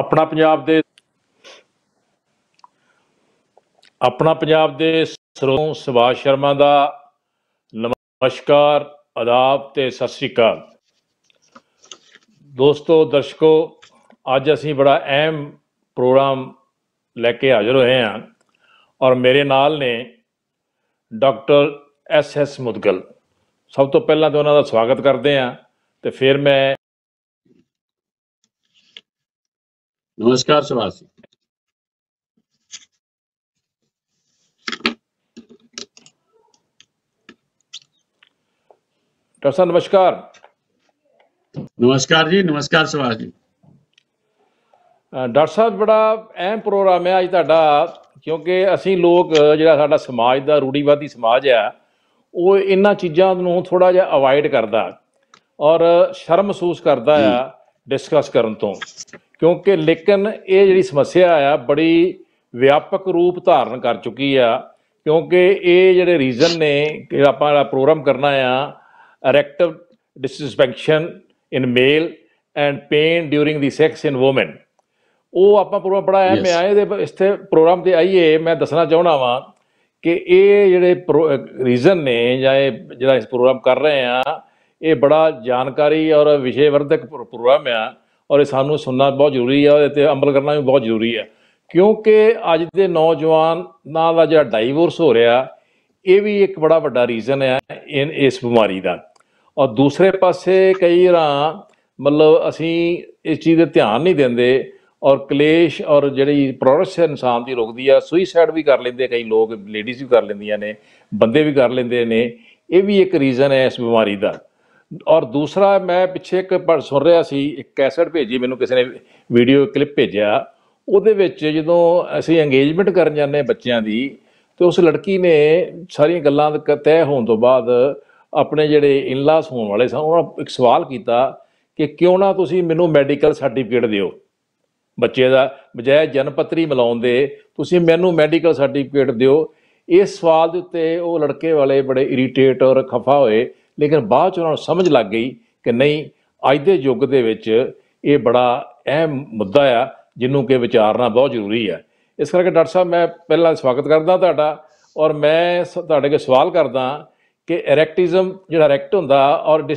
ਆਪਣਾ ਪੰਜਾਬ ਦੇ ਸਰੋਂ ਸੁਭਾਸ਼ ਸ਼ਰਮਾ ਦਾ ਨਮਸਕਾਰ, ਆਦਾਬ ਤੇ ਸਤਿ ਸ੍ਰੀ ਅਕਾਲ। ਦੋਸਤੋ, ਦਰਸ਼ਕੋ, ਅੱਜ ਅਸੀਂ ਬੜਾ ਅਹਿਮ ਪ੍ਰੋਗਰਾਮ ਲੈ ਕੇ ਹਾਜ਼ਰ ਹੋਏ ਹਾਂ ਔਰ ਮੇਰੇ ਨਾਲ ਨੇ ਡਾਕਟਰ SS ਮੁਦਗਲ। ਸਭ ਤੋਂ ਪਹਿਲਾਂ ਤਾਂ ਉਹਨਾਂ ਦਾ ਸਵਾਗਤ ਕਰਦੇ ਹਾਂ ਤੇ ਫਿਰ ਮੈਂ नमस्कार सुभाष जी। डॉक्टर साहब नमस्कार। नमस्कार जी, नमस्कार सुभाष जी। ਡਾਕਟਰ ਸਾਹਿਬ, ਬੜਾ ਅਹਿਮ ਪ੍ਰੋਗਰਾਮ ਹੈ ਅੱਜ ਤੁਹਾਡਾ, ਕਿਉਂਕਿ ਅਸੀਂ ਲੋਕ ਜਿਹੜਾ ਸਾਡਾ ਸਮਾਜ ਦਾ ਰੂੜੀਵਾਦੀ ਸਮਾਜ ਆ ਉਹ ਇਹਨਾਂ ਚੀਜ਼ਾਂ ਨੂੰ ਥੋੜ੍ਹਾ ਜਿਹਾ ਅਵਾਇਡ ਕਰਦਾ ਔਰ ਸ਼ਰਮ ਮਹਿਸੂਸ ਕਰਦਾ ਆ ਡਿਸਕਸ ਕਰਨ ਤੋਂ, ਕਿਉਂਕਿ ਲੇਕਿਨ ਇਹ ਜਿਹੜੀ ਸਮੱਸਿਆ ਆ ਬੜੀ ਵਿਆਪਕ ਰੂਪ ਧਾਰਨ ਕਰ ਚੁੱਕੀ ਆ। ਕਿਉਂਕਿ ਇਹ ਜਿਹੜੇ ਰੀਜ਼ਨ ਨੇ ਕਿ ਆਪਾਂ ਜਿਹੜਾ ਪ੍ਰੋਗਰਾਮ ਕਰਨਾ ਆ, erectile dysfunction in male and pain during the sex in women, ਉਹ ਆਪਾਂ ਪ੍ਰੋਗਰਾਮ ਬੜਾ ਅਹਿਮ ਆ। ਇਹਦੇ ਇਸ ਪ੍ਰੋਗਰਾਮ 'ਤੇ ਆਈਏ, ਮੈਂ ਦੱਸਣਾ ਚਾਹੁੰਦਾ ਵਾਂ ਕਿ ਇਹ ਜਿਹੜੇ ਰੀਜ਼ਨ ਨੇ ਜਾਂ ਇਹ ਜਿਹੜਾ ਇਸ ਪ੍ਰੋਗਰਾਮ ਕਰ ਰਹੇ ਆ, ਇਹ ਬੜਾ ਜਾਣਕਾਰੀ ਔਰ ਵਿਸ਼ੇਵਰਧਕ ਪ੍ਰੋਗਰਾਮ ਆ ਔਰ ਇਹ ਸਾਨੂੰ ਸੁਣਨਾ ਬਹੁਤ ਜ਼ਰੂਰੀ ਆ, ਉਹਦੇ 'ਤੇ ਅਮਲ ਕਰਨਾ ਵੀ ਬਹੁਤ ਜ਼ਰੂਰੀ ਆ। ਕਿਉਂਕਿ ਅੱਜ ਦੇ ਨੌਜਵਾਨਾਂ ਦਾ ਜਿਹੜਾ ਡਾਈਵੋਰਸ ਹੋ ਰਿਹਾ, ਇਹ ਵੀ ਇੱਕ ਬੜਾ ਵੱਡਾ ਰੀਜ਼ਨ ਹੈ ਇਸ ਬਿਮਾਰੀ ਦਾ। ਔਰ ਦੂਸਰੇ ਪਾਸੇ ਕਈ ਵਾਰ ਮਤਲਬ ਅਸੀਂ ਇਸ ਚੀਜ਼ 'ਤੇ ਧਿਆਨ ਨਹੀਂ ਦਿੰਦੇ ਔਰ ਕਲੇਸ਼ ਔਰ ਜਿਹੜੀ ਪ੍ਰੋਗਰੈਸ ਇਨਸਾਨ ਦੀ ਰੁਕਦੀ ਆ, ਸੁਈਸਾਈਡ ਵੀ ਕਰ ਲੈਂਦੇ ਕਈ ਲੋਕ, ਲੇਡੀਜ਼ ਵੀ ਕਰ ਲੈਂਦੀਆਂ ਨੇ, ਬੰਦੇ ਵੀ ਕਰ ਲੈਂਦੇ ਨੇ। ਇਹ ਵੀ ਇੱਕ ਰੀਜ਼ਨ ਹੈ ਇਸ ਬਿਮਾਰੀ ਦਾ। ਔਰ ਦੂਸਰਾ, ਮੈਂ ਪਿੱਛੇ ਇੱਕ ਸੁਣ ਰਿਹਾ ਸੀ, ਇੱਕ ਕੈਸਟ ਭੇਜੀ ਮੈਨੂੰ ਕਿਸੇ ਨੇ, ਵੀਡੀਓ ਕਲਿੱਪ ਭੇਜਿਆ, ਉਹਦੇ ਵਿੱਚ ਜਦੋਂ ਅਸੀਂ ਇੰਗੇਜਮੈਂਟ ਕਰਨ ਜਾਂਦੇ ਬੱਚਿਆਂ ਦੀ, ਅਤੇ ਉਸ ਲੜਕੀ ਨੇ ਸਾਰੀਆਂ ਗੱਲਾਂ ਤੈਅ ਹੋਣ ਤੋਂ ਬਾਅਦ ਆਪਣੇ ਜਿਹੜੇ ਇਨਲਾਸ ਹੋਣ ਵਾਲੇ ਸਨ ਉਹਨਾਂ ਇੱਕ ਸਵਾਲ ਕੀਤਾ ਕਿ ਕਿਉਂ ਨਾ ਤੁਸੀਂ ਮੈਨੂੰ ਮੈਡੀਕਲ ਸਰਟੀਫਿਕੇਟ ਦਿਓ ਬੱਚੇ ਦਾ, ਬਜਾਏ ਜਨਮ ਪੱਤਰੀ ਮਿਲਾਉਣ ਦੇ ਤੁਸੀਂ ਮੈਨੂੰ ਮੈਡੀਕਲ ਸਰਟੀਫਿਕੇਟ ਦਿਓ। ਇਸ ਸਵਾਲ ਦੇ ਉੱਤੇ ਉਹ ਲੜਕੇ ਵਾਲੇ ਬੜੇ ਇਰੀਟੇਟ ਔਰ ਖਫਾ ਹੋਏ, ਲੇਕਿਨ ਬਾਅਦ 'ਚ ਉਹਨਾਂ ਨੂੰ ਸਮਝ ਲੱਗ ਗਈ ਕਿ ਨਹੀਂ, ਅੱਜ ਦੇ ਯੁੱਗ ਦੇ ਵਿੱਚ ਇਹ ਬੜਾ ਅਹਿਮ ਮੁੱਦਾ ਆ ਜਿਹਨੂੰ ਕਿ ਵਿਚਾਰਨਾ ਬਹੁਤ ਜ਼ਰੂਰੀ ਹੈ। ਇਸ ਕਰਕੇ ਡਾਕਟਰ ਸਾਹਿਬ, ਮੈਂ ਪਹਿਲਾਂ ਸਵਾਗਤ ਕਰਦਾ ਤੁਹਾਡਾ ਔਰ ਮੈਂ ਤੁਹਾਡੇ ਕੋਲ ਸਵਾਲ ਕਰਦਾ ਕਿ ਐਰੈਕਟਿਜ਼ਮ ਜਿਹੜਾ ਐਰੈਕਟ ਹੁੰਦਾ ਔਰ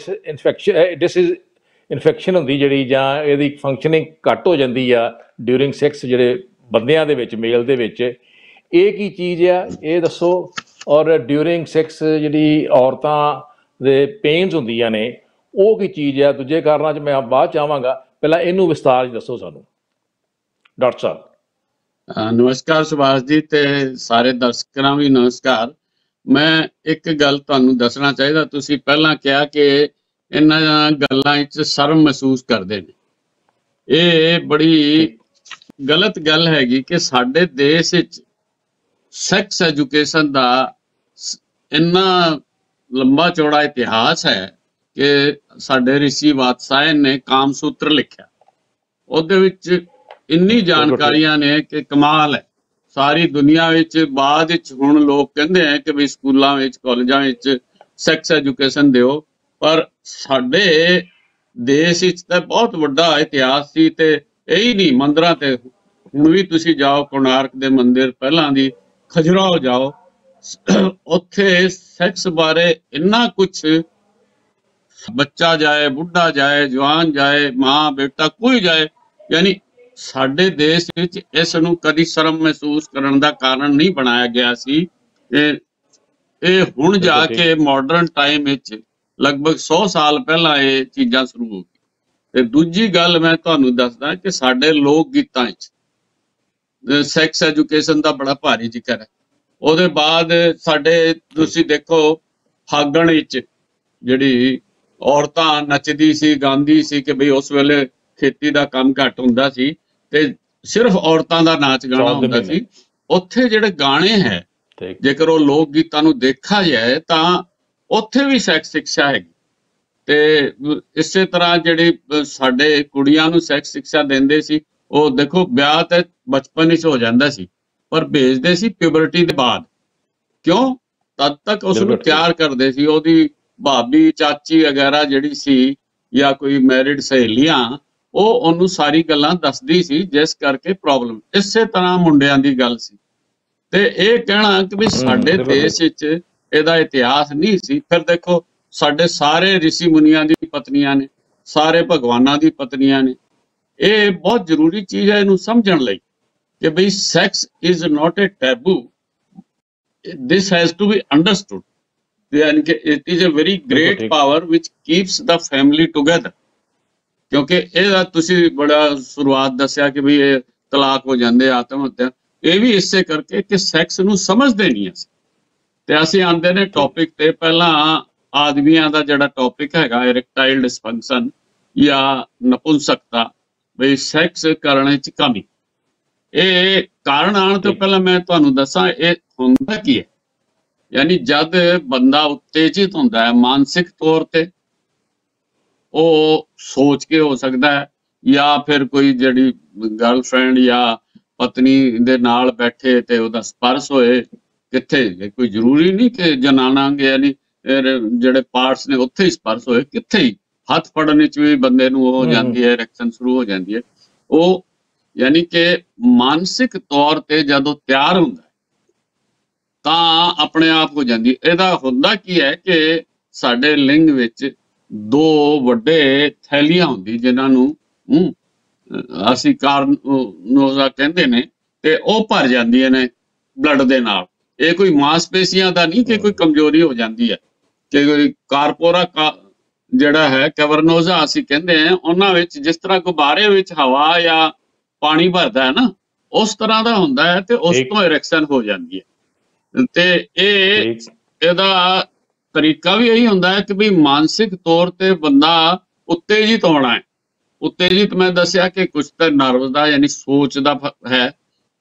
ਇਨਫੈਕਸ਼ਨ ਹੁੰਦੀ ਜਿਹੜੀ, ਜਾਂ ਇਹਦੀ ਫੰਕਸ਼ਨਿੰਗ ਘੱਟ ਹੋ ਜਾਂਦੀ ਆ ਡਿਊਰਿੰਗ ਸੈਕਸ ਜਿਹੜੇ ਬੰਦਿਆਂ ਦੇ ਵਿੱਚ, ਮੇਲ ਦੇ ਵਿੱਚ, ਇਹ ਕੀ ਚੀਜ਼ ਆ ਇਹ ਦੱਸੋ। ਔਰ ਡਿਊਰਿੰਗ ਸੈਕਸ ਜਿਹੜੀ ਔਰਤਾਂ ਦੇ ਪੇਨਸ ਹੁੰਦੀਆਂ ਨੇ ਉਹ ਕੀ ਚੀਜ਼ ਆ। ਦੂਜੇ ਕਾਰਨਾਂ 'ਚ ਮੈਂ ਬਾਅਦ 'ਚ ਆਵਾਂਗਾ, ਪਹਿਲਾਂ ਇਹਨੂੰ ਵਿਸਤਾਰ 'ਚ ਦੱਸੋ ਸਾਨੂੰ ਡਾਕਟਰ ਸਾਹਿਬ। ਨਮਸਕਾਰ ਸੁਭਾਸ਼ ਜੀ ਤੇ ਸਾਰੇ ਦਰਸ਼ਕਾਂ ਵੀ ਨਮਸਕਾਰ। ਮੈਂ ਇੱਕ ਗੱਲ ਤੁਹਾਨੂੰ ਦੱਸਣਾ ਚਾਹੀਦਾ, ਤੁਸੀਂ ਪਹਿਲਾਂ ਕਿਹਾ ਕਿ ਇਹਨਾਂ ਗੱਲਾਂ ਵਿੱਚ ਸ਼ਰਮ ਮਹਿਸੂਸ ਕਰਦੇ ਨੇ। ਇਹ ਬੜੀ ਗਲਤ ਗੱਲ ਹੈਗੀ ਕਿ ਸਾਡੇ ਦੇਸ਼ ਵਿੱਚ ਸੈਕਸ ਐਜੂਕੇਸ਼ਨ ਦਾ ਇੰਨਾ ਲੰਬਾ ਚੌੜਾ ਇਤਿਹਾਸ ਹੈ ਕਿ ਸਾਡੇ ਰਿਸ਼ੀ ਵਾਤਸਾਇਨ ਨੇ ਕਾਮ ਸੂਤਰ ਲਿਖਿਆ, ਉਹਦੇ ਵਿੱਚ ਇੰਨੀ ਜਾਣਕਾਰੀਆਂ ਨੇ ਕਿ ਕਮਾਲ ਹੈ। ਸਾਰੀ ਦੁਨੀਆ ਵਿੱਚ ਬਾਅਦ ਵਿੱਚ ਹੁਣ ਲੋਕ ਕਹਿੰਦੇ ਆ ਕਿ ਵੀ ਸਕੂਲਾਂ ਵਿੱਚ, ਕਾਲਜਾਂ ਵਿੱਚ ਸੈਕਸ ਐਜੂਕੇਸ਼ਨ ਦਿਓ, ਪਰ ਸਾਡੇ ਦੇਸ਼ ਵਿੱਚ ਤਾਂ ਬਹੁਤ ਵੱਡਾ ਇਤਿਹਾਸ ਸੀ। ਤੇ ਇਹੀ ਨਹੀਂ, ਮੰਦਿਰਾਂ ਤੇ ਹੁਣ ਵੀ ਤੁਸੀਂ ਜਾਓ, ਕੋਣਾਰਕ ਦੇ ਮੰਦਿਰ, ਪਹਿਲਾਂ ਦੀ ਖਜੁਰਾਹੋ ਜਾਓ, ਉੱਥੇ ਸੈਕਸ ਬਾਰੇ ਇੰਨਾ ਕੁਛ, ਬੱਚਾ ਜਾਏ, ਬੁੱਢਾ ਜਾਏ, ਜਵਾਨ ਜਾਏ, ਮਾਂ ਬੇਟਾ ਕੋਈ ਜਾਏ, ਯਾਨੀ ਸਾਡੇ ਦੇਸ਼ ਵਿੱਚ ਇਸ ਨੂੰ ਕਦੀ ਸ਼ਰਮ ਮਹਿਸੂਸ ਕਰਨ ਦਾ ਕਾਰਨ ਨਹੀਂ ਬਣਾਇਆ ਗਿਆ ਸੀ। ਇਹ ਹੁਣ ਜਾ ਕੇ ਮਾਡਰਨ ਟਾਈਮ ਵਿੱਚ ਲਗਭਗ 100 ਸਾਲ ਪਹਿਲਾਂ ਇਹ ਚੀਜ਼ਾਂ ਸ਼ੁਰੂ ਹੋ ਗਈ। ਤੇ ਦੂਜੀ ਗੱਲ ਮੈਂ ਤੁਹਾਨੂੰ ਦੱਸਦਾ ਕਿ ਸਾਡੇ ਲੋਕ ਗੀਤਾਂ ਵਿੱਚ ਸੈਕਸ ਐਜੂਕੇਸ਼ਨ ਦਾ ਬੜਾ ਭਾਰੀ ਜ਼ਿਕਰ ਹੈ। ਉਹਦੇ ਬਾਅਦ ਸਾਡੇ ਤੁਸੀਂ ਦੇਖੋ, ਫਾਗਣ ਵਿੱਚ ਜਿਹੜੀ ਔਰਤਾਂ ਨੱਚਦੀ ਸੀ, ਗਾਉਂਦੀ ਸੀ ਕਿ ਬਈ ਉਸ ਵੇਲੇ ਖੇਤੀ ਦਾ ਕੰਮ ਘੱਟ ਹੁੰਦਾ ਸੀ ਤੇ ਸਿਰਫ ਔਰਤਾਂ ਦਾ ਨਾਚ ਗਾਣਾ ਹੁੰਦਾ ਸੀ। ਉੱਥੇ ਜਿਹੜੇ ਗਾਣੇ ਹੈ, ਜੇਕਰ ਉਹ ਲੋਕ ਗੀਤਾਂ ਨੂੰ ਦੇਖਾ ਜਾਏ ਤਾਂ ਉੱਥੇ ਵੀ ਸੈਕਸ ਸਿੱਖਿਆ ਹੈਗੀ। ਤੇ ਇਸੇ ਤਰ੍ਹਾਂ ਜਿਹੜੀ ਸਾਡੇ ਕੁੜੀਆਂ ਨੂੰ ਸੈਕਸ ਸਿੱਖਿਆ ਦਿੰਦੇ ਸੀ, ਉਹ ਦੇਖੋ ਵਿਆਹ ਤੇ ਬਚਪਨ ਵਿੱਚ ਹੋ ਜਾਂਦਾ ਸੀ, ਪਰ ਭੇਜਦੇ ਸੀ ਪਿਊਬਰਟੀ ਦੇ ਬਾਅਦ। ਕਿਉਂ? ਤਦ ਤੱਕ ਉਸ ਨੂੰ ਤਿਆਰ ਕਰਦੇ ਸੀ। ਉਹਦੀ ਭਾਬੀ, ਚਾਚੀ ਵਗੈਰਾ ਜਿਹੜੀ ਸੀ, ਜਾਂ ਕੋਈ ਮੈਰਿਡ ਸਹੇਲੀਆਂ, ਉਹ ਉਹਨੂੰ ਸਾਰੀ ਗੱਲਾਂ ਦੱਸਦੀ ਸੀ, ਜਿਸ ਕਰਕੇ ਪ੍ਰੋਬਲਮ। ਇਸੇ ਤਰ੍ਹਾਂ ਮੁੰਡਿਆਂ ਦੀ ਗੱਲ ਸੀ। ਤੇ ਇਹ ਕਹਿਣਾ ਕਿ ਵੀ ਸਾਡੇ ਦੇਸ਼ ਵਿੱਚ ਇਹਦਾ ਇਤਿਹਾਸ ਨਹੀਂ ਸੀ, ਫਿਰ ਦੇਖੋ ਸਾਡੇ ਸਾਰੇ ਰਿਸ਼ੀ ਮੁਨੀਆਂ ਦੀ ਪਤਨੀਆਂ ਨੇ, ਸਾਰੇ ਭਗਵਾਨਾਂ ਦੀ ਪਤਨੀਆਂ ਨੇ। ਇਹ ਬਹੁਤ ਜ਼ਰੂਰੀ ਚੀਜ਼ ਹੈ ਇਹਨੂੰ ਸਮਝਣ ਲਈ ਕਿ ਬਈ sex is not a taboo, this has to be understood. ਯਾਨੀ ਕਿ it is a very great power which keeps the family together. ਕਿਉਂਕਿ ਇਹਦਾ ਤੁਸੀਂ ਬੜਾ ਸ਼ੁਰੂਆਤ ਦੱਸਿਆ ਕਿ ਵੀ ਇਹ ਤਲਾਕ ਹੋ ਜਾਂਦੇ, ਆਤਮ ਹੱਤਿਆ, ਇਹ ਵੀ ਇਸੇ ਕਰਕੇ ਕਿ ਸੈਕਸ ਨੂੰ ਸਮਝਦੇ ਨਹੀਂ ਅਸੀਂ। ਤੇ ਅਸੀਂ ਆਉਂਦੇ ਨੇ ਟੌਪਿਕ ਤੇ, ਪਹਿਲਾਂ ਆਦਮੀਆਂ ਦਾ ਜਿਹੜਾ ਟੌਪਿਕ ਹੈਗਾ ਇਰੈਕਟਾਈਲ ਡਿਸਫੰਕਸ਼ਨ ਜਾਂ ਨਪੁੰਸਕਤਾ, ਬਈ ਸੈਕਸ ਕਰਨ ਵਿੱਚ ਕਮੀ। ਇਹ ਕਾਰਨ ਆਉਣ ਤੋਂ ਪਹਿਲਾਂ ਮੈਂ ਤੁਹਾਨੂੰ ਦੱਸਾਂ ਇਹ ਹੁੰਦਾ ਕੀ ਹੈ। ਯਾਨੀ ਜਦ ਬੰਦਾ ਉਤੇਜਿਤ ਹੁੰਦਾ ਹੈ ਮਾਨਸਿਕ ਤੌਰ ਤੇ, ਉਹ ਸੋਚ ਕੇ ਹੋ ਸਕਦਾ ਹੈ, ਜਾਂ ਫਿਰ ਕੋਈ ਜਿਹੜੀ ਗਰਲਫ੍ਰੈਂਡ ਜਾਂ ਪਤਨੀ ਦੇ ਨਾਲ ਬੈਠੇ ਤੇ ਉਹਦਾ ਸਪਰਸ਼ ਹੋਏ ਕਿੱਥੇ, ਕੋਈ ਜ਼ਰੂਰੀ ਨਹੀਂ ਕਿ ਜਨਾਨਾ ਯਾਨੀ ਜਿਹੜੇ ਪਾਰਟਸ ਨੇ ਉੱਥੇ ਹੀ ਸਪਰਸ਼ ਹੋਏ, ਕਿੱਥੇ ਹੀ ਹੱਥ ਫੜਨ ਵਿੱਚ ਵੀ ਬੰਦੇ ਨੂੰ ਹੋ ਜਾਂਦੀ ਹੈ, ਇਰੈਕਸ਼ਨ ਸ਼ੁਰੂ ਹੋ ਜਾਂਦੀ ਹੈ। ਉਹ ਯਾਨੀ ਕਿ ਮਾਨਸਿਕ ਤੌਰ ਤੇ ਜਦੋਂ ਤਿਆਰ ਹੁੰਦਾ ਤਾਂ ਆਪਣੇ ਆਪ ਹੋ ਜਾਂਦੀ। ਇਹਦਾ ਹੁੰਦਾ ਕੀ ਹੈ ਕਿ ਸਾਡੇ ਲਿੰਗ ਵਿੱਚ ਦੋ ਵੱਡੇ ਥੈਲੀਆਂ ਹੁੰਦੀ, ਜਿਨ੍ਹਾਂ ਨੂੰ ਅਸੀਂ ਕਾਰਨੋਜ਼ਾ ਕਹਿੰਦੇ ਨੇ, ਤੇ ਉਹ ਭਰ ਜਾਂਦੀਆਂ ਨੇ ਬਲੱਡ ਦੇ ਨਾਲ। ਇਹ ਕੋਈ ਮਾਸਪੇਸ਼ੀਆਂ ਦਾ ਨਹੀਂ ਕਿ ਕੋਈ ਕਮਜ਼ੋਰੀ ਹੋ ਜਾਂਦੀ ਹੈ, ਕਿ ਕੋਈ ਕਾਰਪੋਰਾ ਜਿਹੜਾ ਹੈ ਕੈਵਰਨੋਜ਼ਾ ਅਸੀਂ ਕਹਿੰਦੇ ਹਾਂ, ਉਹਨਾਂ ਵਿੱਚ ਜਿਸ ਤਰ੍ਹਾਂ ਗੁਬਾਰੇ ਵਿੱਚ ਹਵਾ ਜਾਂ ਪਾਣੀ ਭਰਦਾ ਹੈ ਨਾ, ਉਸ ਤਰ੍ਹਾਂ ਦਾ ਹੁੰਦਾ ਹੈ, ਤੇ ਉਸ ਤੋਂ ਇਰੈਕਸ਼ਨ ਹੋ ਜਾਂਦੀ ਹੈ। ਤੇ ਇਹਦਾ ਤਰੀਕਾ ਵੀ ਇਹੀ ਹੁੰਦਾ ਹੈ ਕਿ ਵੀ ਮਾਨਸਿਕ ਤੌਰ ਤੇ ਬੰਦਾ ਉਤੇਜਿਤ ਹੋਣਾ ਹੈ। ਉਤੇਜਿਤ ਮੈਂ ਦੱਸਿਆ ਕਿ ਕੁਝ ਤਾਂ ਨਰਵ ਦਾ ਯਾਨੀ ਸੋਚ ਦਾ ਹੈ,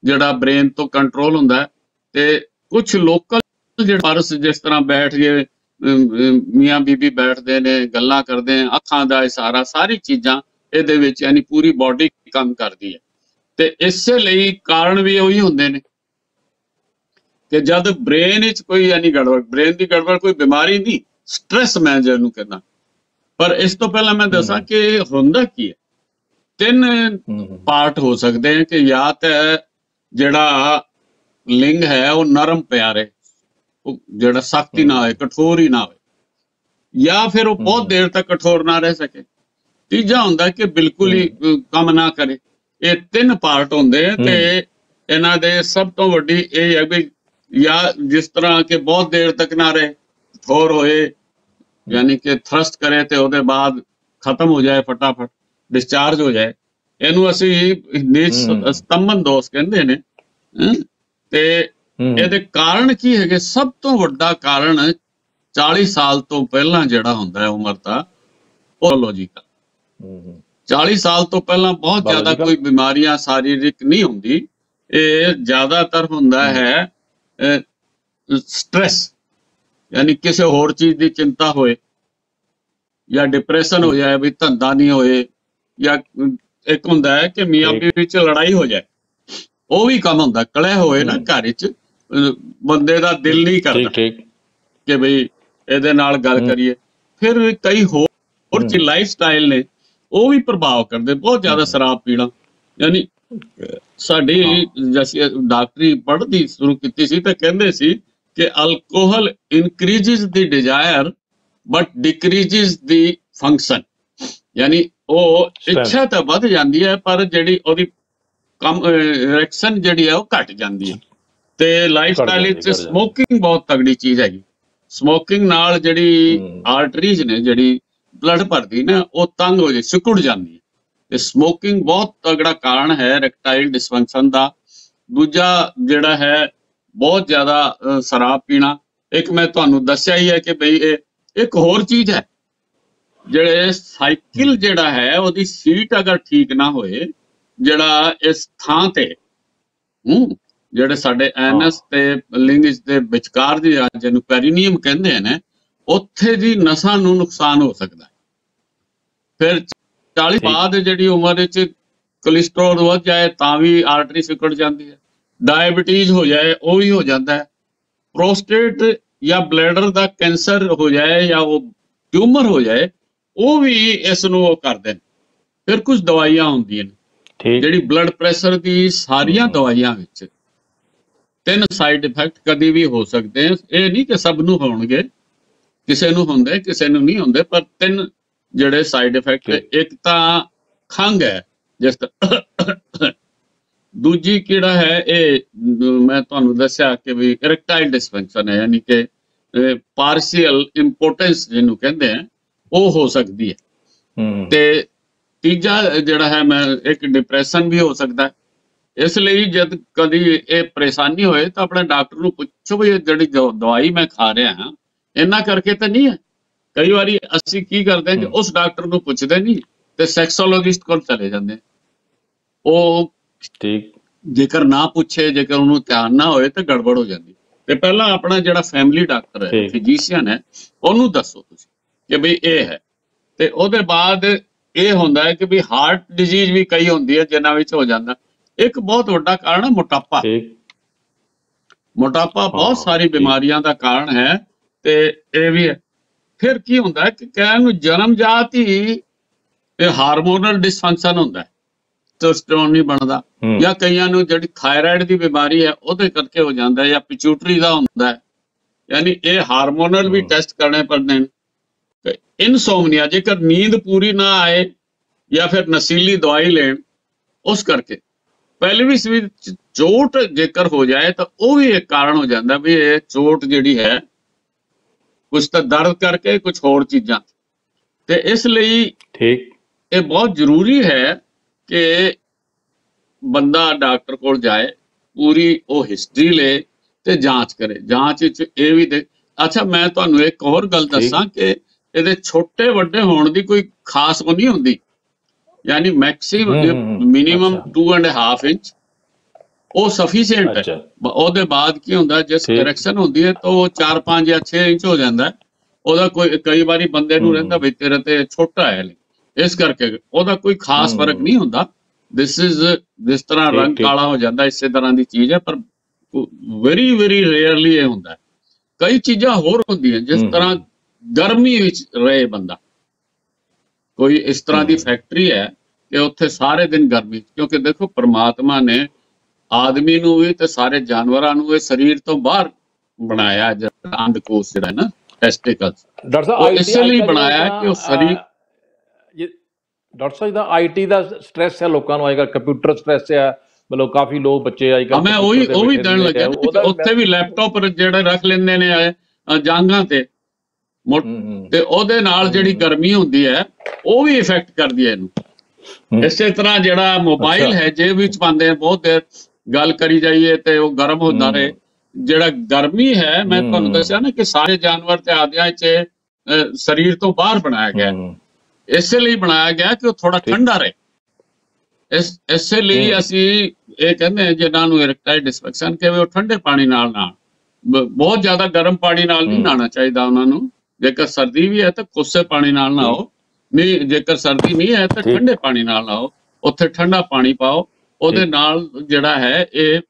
ਜਿਹੜਾ ਬ੍ਰੇਨ ਤੋਂ ਕੰਟਰੋਲ ਹੁੰਦਾ ਹੈ, ਤੇ ਕੁਝ ਲੋਕਲ ਜਿਹੜੇ ਪਰਸ ਜਿਸ ਤਰ੍ਹਾਂ ਬੈਠ ਗਏ, ਮੀਆਂ ਬੀਬੀ ਬੈਠਦੇ ਨੇ, ਗੱਲਾਂ ਕਰਦੇ ਨੇ, ਅੱਖਾਂ ਦਾ ਇਸ਼ਾਰਾ, ਸਾਰੀ ਚੀਜ਼ਾਂ ਇਹਦੇ ਵਿੱਚ ਯਾਨੀ ਪੂਰੀ ਬਾਡੀ ਕੰਮ ਕਰਦੀ ਹੈ। ਤੇ ਇਸੇ ਲਈ ਕਾਰਨ ਵੀ ਉਹੀ ਹੁੰਦੇ ਨੇ ਕਿ ਜਦ ਬ੍ਰੇਨ ਵਿੱਚ ਕੋਈ ਯਾਨੀ ਗੜਬੜ, ਬ੍ਰੇਨ ਦੀ ਗੜਬੜ ਕੋਈ ਬਿਮਾਰੀ ਨਹੀਂ, ਸਟ੍ਰੈਸ ਮੈਂ ਜਿਹਨੂੰ ਕਹਿੰਦਾ। ਪਰ ਇਸ ਤੋਂ ਪਹਿਲਾਂ ਮੈਂ ਦੱਸਾਂ ਕਿ ਹੁੰਦਾ ਕੀ ਹੈ। ਤਿੰਨ ਪਾਰਟ ਹੋ ਸਕਦੇ ਹੈ ਕਿ ਜਾਂ ਤਾਂ ਜਿਹੜਾ ਲਿੰਗ ਹੈ ਉਹ ਨਰਮ ਪਿਆ ਰਹੇ, ਉਹ ਜਿਹੜਾ ਸਖਤੀ ਨਾ ਹੋਏ, ਕਠੋਰ ਹੀ ਨਾ ਹੋਵੇ, ਜਾਂ ਫਿਰ ਉਹ ਬਹੁਤ ਦੇਰ ਤੱਕ ਕਠੋਰ ਨਾ ਰਹਿ ਸਕੇ। ਤੀਜਾ ਹੁੰਦਾ ਕਿ ਬਿਲਕੁਲ ਹੀ ਕੰਮ ਨਾ ਕਰੇ। ਇਹ ਤਿੰਨ ਪਾਰਟ ਹੁੰਦੇ ਆ, ਤੇ ਇਹਨਾਂ ਦੇ ਸਭ ਤੋਂ ਵੱਡੀ ਇਹ ਹੈ ਵੀ ਜਾਂ ਜਿਸ ਤਰ੍ਹਾਂ ਕਿ ਬਹੁਤ ਦੇਰ ਤੱਕ ਨਾ ਰਹੇ, ਕਠੋਰ ਹੋਏ, ਯਾਨੀ ਕਿ ਥਰਸਟ ਕਰੇ ਤੇ ਉਹਦੇ ਬਾਅਦ ਖਤਮ ਹੋ ਜਾਏ, ਫਟਾਫਟ ਡਿਸਚਾਰਜ ਹੋ ਜਾਏ। ਇਹਨੂੰ ਅਸੀਂ ਸਤੰਭਨ ਦੋਸ਼ ਕਹਿੰਦੇ ਨੇ। ਤੇ ਇਹਦੇ ਕਾਰਨ ਕੀ ਹੈਗੇ? ਸਭ ਤੋਂ ਵੱਡਾ ਕਾਰਨ 40 ਸਾਲ ਤੋਂ ਪਹਿਲਾਂ ਜਿਹੜਾ ਹੁੰਦਾ ਹੈ ਉਮਰ ਦਾ, ਪੋਲੋਜੀਕਲ। 40 ਸਾਲ ਤੋਂ ਪਹਿਲਾਂ ਬਹੁਤ ਜ਼ਿਆਦਾ ਕੋਈ ਬਿਮਾਰੀਆਂ ਸਰੀਰਕ ਨਹੀਂ ਹੁੰਦੀ। ਇਹ ਜ਼ਿਆਦਾਤਰ ਹੁੰਦਾ ਹੈ ਸਟ੍ਰੈਸ, ਯਾਨੀ ਕਿਸੇ ਹੋਰ ਚੀਜ਼ ਦੀ ਚਿੰਤਾ ਹੋਏ, ਜਾਂ ਡਿਪਰੈਸ਼ਨ ਹੋ ਜਾਏ, ਵੀ ਧੰਦਾ ਨਹੀਂ ਹੋਏ, ਜਾਂ ਇੱਕ ਹੁੰਦਾ ਹੈ ਕਿ ਮੀਆਂ ਬੀਵੀ ਵਿੱਚ ਲੜਾਈ ਹੋ ਜਾਏ, ਉਹ ਵੀ ਕੰਮ ਹੁੰਦਾ। ਕਲਹ ਹੋਏ ਨਾ ਘਰ ਵਿੱਚ, ਬੰਦੇ ਦਾ ਦਿਲ ਨਹੀਂ ਕਰਦਾ ਕਿ ਬਈ ਇਹਦੇ ਨਾਲ ਗੱਲ ਕਰੀਏ। ਫਿਰ ਕਈ ਹੋਰ ਚ ਲਾਈਫ ਸਟਾਈਲ ਨੇ, ਉਹ ਵੀ ਪ੍ਰਭਾਵ ਕਰਦੇ। ਬਹੁਤ ਜ਼ਿਆਦਾ ਸ਼ਰਾਬ ਪੀਣਾ, ਯਾਨੀ ਸਾਡੀ ਅਸੀਂ ਡਾਕਟਰੀ ਪੜ੍ਹਦੀ ਸ਼ੁਰੂ ਕੀਤੀ ਸੀ ਤਾਂ ਕਹਿੰਦੇ ਸੀ ਕਿ alcohol ਇਨਕਰੀਜ਼ਿਸ the desire but ਡਿਕਰੀਜ਼ਿਸ the function. ਯਾਨੀ ਉਹ ਇੱਛਾ ਤਾਂ ਵੱਧ ਜਾਂਦੀ ਹੈ, ਪਰ ਜਿਹੜੀ ਉਹਦੀ ਇਰੈਕਸ਼ਨ ਜਿਹੜੀ ਹੈ ਉਹ ਘਟ ਜਾਂਦੀ ਹੈ। ਤੇ ਲਾਈਫ ਸਟਾਈਲ ਵਿੱਚ ਸਮੋਕਿੰਗ ਬਹੁਤ ਤਗੜੀ ਚੀਜ਼ ਹੈਗੀ। ਸਮੋਕਿੰਗ ਨਾਲ ਜਿਹੜੀ ਆਰਟਰੀਜ਼ ਨੇ, ਜਿਹੜੀ ਬਲੱਡ ਭਰਦੀ ਨਾ, ਉਹ ਤੰਗ ਹੋ ਜਾਂਦੀ, ਸਿकुड़ ਜਾਂਦੀ ਹੈ। ਤੇ ਸਮੋਕਿੰਗ ਬਹੁਤ ਤਗੜਾ ਕਾਰਨ ਹੈ ਇਰੈਕਟਾਈਲ ਡਿਸਫੰਕਸ਼ਨ ਦਾ। ਦੂਜਾ ਜਿਹੜਾ ਹੈ ਬਹੁਤ ਜ਼ਿਆਦਾ ਸ਼ਰਾਬ ਪੀਣਾ। ਇੱਕ ਮੈਂ ਤੁਹਾਨੂੰ ਦੱਸਿਆ ਹੀ ਹੈ ਕਿ ਬਈ ਇਹ ਇੱਕ ਹੋਰ ਚੀਜ਼ ਹੈ, ਜਿਹੜੇ ਸਾਈਕਲ ਜਿਹੜਾ ਹੈ ਉਹਦੀ ਸੀਟ ਅਗਰ ਠੀਕ ਨਾ ਹੋਏ, ਜਿਹੜਾ ਇਸ ਥਾਂ ਤੇ ਜਿਹੜੇ ਸਾਡੇ ਐਨਸ ਤੇ ਲਿੰਗ ਦੇ ਵਿਚਕਾਰ ਦੀ, ਜਿਹਨੂੰ ਪੈਰੀਨੀਅਮ ਕਹਿੰਦੇ ਨੇ, ਉੱਥੇ ਦੀ ਨਸਾਂ ਨੂੰ ਨੁਕਸਾਨ ਹੋ ਸਕਦਾ ਹੈ। ਫਿਰ 40 ਬਾਅਦ ਜਿਹੜੀ ਉਮਰ ਵਿੱਚ ਕੋਲੇਸਟ੍ਰੋਲ ਵੱਧ ਜਾਏ ਤਾਂ ਵੀ ਆਰਟਰੀ ਸਿਕੜ ਜਾਂਦੀ ਹੈ। ਡਾਇਬਟੀਜ਼ ਹੋ ਜਾਏ, ਉਹ ਵੀ ਹੋ ਜਾਂਦਾ ਹੈ। ਪ੍ਰੋਸਟੇਟ ਜਾਂ ਬਲੈਡਰ ਦਾ ਕੈਂਸਰ ਹੋ ਜਾਏ, ਜਾਂ ਉਹ ਟਿਊਮਰ ਹੋ ਜਾਏ, ਉਹ ਵੀ ਇਸ ਨੂੰ ਉਹ ਕਰਦੇ ਨੇ। ਫਿਰ ਕੁਝ ਦਵਾਈਆਂ ਹੁੰਦੀਆਂ ਨੇ ਠੀਕ। ਜਿਹੜੀ ਬਲੱਡ ਪ੍ਰੈਸ਼ਰ ਦੀ ਸਾਰੀਆਂ ਦਵਾਈਆਂ ਵਿੱਚ 3 ਸਾਈਡ ਇਫੈਕਟ ਕਦੀ ਵੀ ਹੋ ਸਕਦੇ ਆ। ਇਹ ਨਹੀਂ ਕਿ ਸਭ ਨੂੰ ਹੋਣਗੇ, ਕਿਸੇ ਨੂੰ ਹੁੰਦੇ ਕਿਸੇ ਨੂੰ ਨਹੀਂ ਹੁੰਦੇ, ਪਰ 3 ਜਿਹੜੇ ਸਾਈਡ ਇਫੈਕਟ, ਇੱਕ ਤਾਂ ਖੰਘ ਹੈ ਜਿਸ ਤਰ੍ਹਾਂ, ਦੂਜੀ ਕਿਹੜਾ ਹੈ ਇਹ ਮੈਂ ਤੁਹਾਨੂੰ ਦੱਸਿਆ ਕਿ ਵੀ ਇਰੈਕਟਾਈਲ ਡਿਸਫੰਕਸ਼ਨ ਹੈ, ਯਾਨੀ ਕਿ ਪਾਰਸ਼ੀਅਲ ਇੰਪੋਟੈਂਸ ਜਿਹਨੂੰ ਕਹਿੰਦੇ ਆ ਉਹ ਹੋ ਸਕਦੀ ਹੈ। ਤੇ ਤੀਜਾ ਜਿਹੜਾ ਹੈ ਮੈਂ ਇੱਕ ਡਿਪਰੈਸ਼ਨ ਵੀ ਹੋ ਸਕਦਾ ਹੈ। ਇਸ ਲਈ ਜਦ ਕਦੀ ਇਹ ਪਰੇਸ਼ਾਨੀ ਹੋਏ ਤਾਂ ਆਪਣੇ ਡਾਕਟਰ ਨੂੰ ਪੁੱਛੋ ਵੀ ਜਿਹੜੀ ਦਵਾਈ ਮੈਂ ਖਾ ਰਿਹਾ ਹਾਂ ਇਹਨਾਂ ਕਰਕੇ ਤਾਂ ਨਹੀਂ ਹੈ। ਕਈ ਵਾਰੀ ਅਸੀਂ ਕੀ ਕਰਦੇ ਹਾਂ ਕਿ ਉਸ ਡਾਕਟਰ ਨੂੰ ਪੁੱਛਦੇ ਨਹੀਂ ਤੇ ਸੈਕਸੋਲੋਜਿਸਟ ਕੋਲ ਚਲੇ ਜਾਂਦੇ। ਉਹ ਠੀਕ, ਜੇਕਰ ਨਾ ਪੁੱਛੇ, ਜੇਕਰ ਉਹਨੂੰ ਧਿਆਨ ਨਾ ਹੋਏ ਤਾਂ ਗੜਬੜ ਹੋ ਜਾਂਦੀ। ਤੇ ਪਹਿਲਾਂ ਆਪਣਾ ਜਿਹੜਾ ਫੈਮਿਲੀ ਡਾਕਟਰ ਹੈ, ਫਿਜ਼ੀਸ਼ੀਅਨ ਹੈ, ਉਹਨੂੰ ਦੱਸੋ ਤੁਸੀਂ ਕਿ ਬਈ ਇਹ ਹੈ। ਤੇ ਉਹਦੇ ਬਾਅਦ ਇਹ ਹੁੰਦਾ ਹੈ ਕਿ ਵੀ ਹਾਰਟ ਡਿਜ਼ੀਜ਼ ਵੀ ਕਈ ਹੁੰਦੀ ਹੈ ਜਿਨ੍ਹਾਂ ਵਿੱਚ ਹੋ ਜਾਂਦਾ। ਇੱਕ ਬਹੁਤ ਵੱਡਾ ਕਾਰਨ ਹੈ ਮੋਟਾਪਾ। ਮੋਟਾਪਾ ਬਹੁਤ ਸਾਰੀ ਬਿਮਾਰੀਆਂ ਦਾ ਕਾਰਨ ਹੈ ਤੇ ਇਹ ਵੀ ਹੈ। ਫਿਰ ਕੀ ਹੁੰਦਾ ਹੈ ਕਿ ਕਈਆਂ ਨੂੰ ਜਨਮਜਾਤ ਹੀ ਇਹ ਹਾਰਮੋਨਲ ਡਿਸਫੰਕਸ਼ਨ ਹੁੰਦਾ ਹੈ, ਟੈਸਟੋਸਟੇਰੋਨ ਨਹੀਂ ਬਣਦਾ, ਜਾਂ ਕਈਆਂ ਨੂੰ ਜਿਹੜੀ ਥਾਇਰਾਇਡ ਦੀ ਬਿਮਾਰੀ ਹੈ ਉਹਦੇ ਕਰਕੇ ਹੋ ਜਾਂਦਾ, ਜਾਂ ਪਿਚੂਟਰੀ ਦਾ ਹੁੰਦਾ ਹੈ। ਯਾਨੀ ਇਹ ਹਾਰਮੋਨਲ ਵੀ ਟੈਸਟ ਕਰਨੇ ਪੈਂਦੇ ਨੇ। ਇਨਸੋਮਨੀਆ, ਜੇਕਰ ਨੀਂਦ ਪੂਰੀ ਨਾ ਆਏ ਜਾਂ ਫਿਰ ਨਸ਼ੀਲੀ ਦਵਾਈ ਲੈਣ, ਉਸ ਕਰਕੇ ਪੈਲਵਿਸ ਵਿੱਚ ਚੋਟ ਜੇਕਰ ਹੋ ਜਾਏ ਤਾਂ ਉਹ ਵੀ ਇੱਕ ਕਾਰਨ ਹੋ ਜਾਂਦਾ ਵੀ ਇਹ ਚੋਟ ਜਿਹੜੀ ਹੈ ਕੁਛ ਤਾਂ ਦਰਦ ਕਰਕੇ, ਕੁਛ ਹੋਰ ਚੀਜ਼ਾਂ। ਤੇ ਇਸ ਲਈ ਠੀਕ, ਇਹ ਬਹੁਤ ਜ਼ਰੂਰੀ ਹੈ ਕਿ ਬੰਦਾ ਡਾਕਟਰ ਕੋਲ ਜਾਏ, ਪੂਰੀ ਉਹ ਹਿਸਟਰੀ ਲੈ ਤੇ ਜਾਂਚ ਕਰੇ। ਜਾਂਚ ਵਿੱਚ ਇਹ ਵੀ ਅੱਛਾ ਮੈਂ ਤੁਹਾਨੂੰ ਇੱਕ ਹੋਰ ਗੱਲ ਦੱਸਾਂ ਕਿ ਇਹਦੇ ਛੋਟੇ ਵੱਡੇ ਹੋਣ ਦੀ ਕੋਈ ਖਾਸ ਉਹ ਨਹੀਂ ਹੁੰਦੀ। ਯਾਨੀ ਮੈਕਸਿਮਮ ਮਿਨੀਮਮ 2.5 ਇੰਚ ਉਹ ਸਫੀਸ਼ੀਐਂਟ ਹੈ। ਉਹਦੇ ਬਾਅਦ ਕੀ ਹੁੰਦਾ, ਜਿਸ ਕਰੈਕਸ਼ਨ ਹੁੰਦੀ ਹੈ ਤਾਂ ਉਹ 4, 5 ਜਾਂ 6 ਇੰਚ ਹੋ ਜਾਂਦਾ। ਉਹਦਾ ਕੋਈ ਕਈ ਵਾਰੀ ਬੰਦੇ ਨੂੰ ਰਹਿੰਦਾ ਵੀ ਤੇਰਾ ਤੇ ਛੋਟਾ ਹੈ, ਇਸ ਕਰਕੇ ਉਹਦਾ ਕੋਈ ਖਾਸ ਫਰਕ ਨਹੀਂ ਹੁੰਦਾ। ਜਿਸ ਤਰ੍ਹਾਂ ਰੰਗ ਕਾਲਾ ਹੋ ਜਾਂਦਾ ਇਸੇ ਤਰ੍ਹਾਂ ਦੀ ਚੀਜ਼ ਹੈ, ਪਰ ਵੈਰੀ ਵੈਰੀ ਰੇਅਰਲੀ ਇਹ ਹੁੰਦਾ। ਕਈ ਚੀਜ਼ਾਂ ਹੋਰ ਹੁੰਦੀਆਂ, ਜਿਸ ਤਰ੍ਹਾਂ ਗਰਮੀ ਵਿੱਚ ਰਹੇ ਬੰਦਾ, ਕੋਈ ਇਸ ਤਰ੍ਹਾਂ ਦੀ ਫੈਕਟਰੀ ਹੈ ਕਿ ਉੱਥੇ ਸਾਰੇ ਦਿਨ ਗਰਮੀ, ਕਿਉਂਕਿ ਦੇਖੋ ਪ੍ਰਮਾਤਮਾ ਨੇ ਆਦਮੀ ਨੂੰ ਵੀ ਤੇ ਸਾਰੇ ਜਾਨਵਰਾਂ ਨੂੰ ਇਹ ਸਰੀਰ ਤੋਂ ਬਾਹਰ ਬਣਾਇਆ, ਅੰਡਕੋਸ਼ ਜਿਹੜਾ ਨਾ, ਟੈਸਟੀਕਲਸ, ਇਸੇ ਲਈ ਬਣਾਇਆ ਕਿ ਉਹ ਸਰੀਰ। Doctor Sahib the IT the stress ਹੈ ਲੋਕਾਂ ਨੂੰ, ਅੱਜ-ਕੱਲ੍ਹ ਕੰਪਿਊਟਰ ਸਟ੍ਰੈਸ ਹੈ, ਮਤਲਬ ਕਾਫੀ ਲੋਕ ਬੱਚੇ ਅੱਜ-ਕੱਲ੍ਹ ਮੈਂ ਉਹ ਵੀ ਦੇਣ ਲੱਗਿਆ ਕਿ ਉੱਥੇ ਵੀ ਲੈਪਟਾਪ ਜਿਹੜੇ ਰੱਖ ਲੈਂਦੇ ਨੇ ਜਾਂਘਾਂ ਤੇ ਉਹਦੇ ਨਾਲ ਜਿਹੜੀ ਗਰਮੀ ਹੁੰਦੀ ਹੈ ਉਹ ਵੀ ਇਫੈਕਟ ਕਰਦੀ ਹੈ ਇਹਨੂੰ। ਇਸੇ ਤਰ੍ਹਾਂ ਜਿਹੜਾ ਮੋਬਾਈਲ ਹੈ ਜੇਬ ਵਿੱਚ ਪਾਉਂਦੇ ਆ, ਬਹੁਤ ਦੇਰ ਗੱਲ ਕਰੀ ਜਾਈਏ ਤੇ ਉਹ ਗਰਮ ਹੁੰਦਾ ਰਹੇ। ਜਿਹੜਾ ਗਰਮੀ ਹੈ, ਮੈਂ ਤੁਹਾਨੂੰ ਦੱਸਿਆ ਨਾ ਕਿ ਸਾਰੇ ਜਾਨਵਰ ਤੇ ਆਦਿਆਂ 'ਚ ਸਰੀਰ ਤੋਂ ਬਾਹਰ ਬਣਾਇਆ ਗਿਆ, ਇਸੇ ਲਈ ਬਣਾਇਆ ਗਿਆ ਕਿ ਉਹ ਥੋੜਾ ਠੰਡਾ ਰਹੇ। ਇਸੇ ਲਈ ਅਸੀਂ ਇਹ ਕਹਿੰਦੇ ਹਾਂ ਜਿਹਨਾਂ ਨੂੰ ਇਰੈਕਟਾਈਲ ਡਿਸਫੰਕਸ਼ਨ ਕਿ ਉਹ ਠੰਡੇ ਪਾਣੀ ਨਾਲ ਨਹਾਣ, ਬਹੁਤ ਜ਼ਿਆਦਾ ਗਰਮ ਪਾਣੀ ਨਾਲ ਨਹੀਂ ਨਹਾਉਣਾ ਚਾਹੀਦਾ ਉਹਨਾਂ ਨੂੰ। ਜੇਕਰ ਸਰਦੀ ਵੀ ਹੈ ਤਾਂ ਕੋਸੇ ਪਾਣੀ ਨਾਲ ਨਹਾਓ, ਨਹੀਂ ਜੇਕਰ ਸਰਦੀ ਨਹੀਂ ਹੈ ਤਾਂ ਠੰਡੇ ਪਾਣੀ ਨਾਲ ਨਹਾਓ। ਉੱਥੇ ਠੰਡਾ ਪਾਣੀ ਪਾਓ, ਉਹਦੇ ਨਾਲ ਜਿਹੜਾ ਹੈ ਇਹ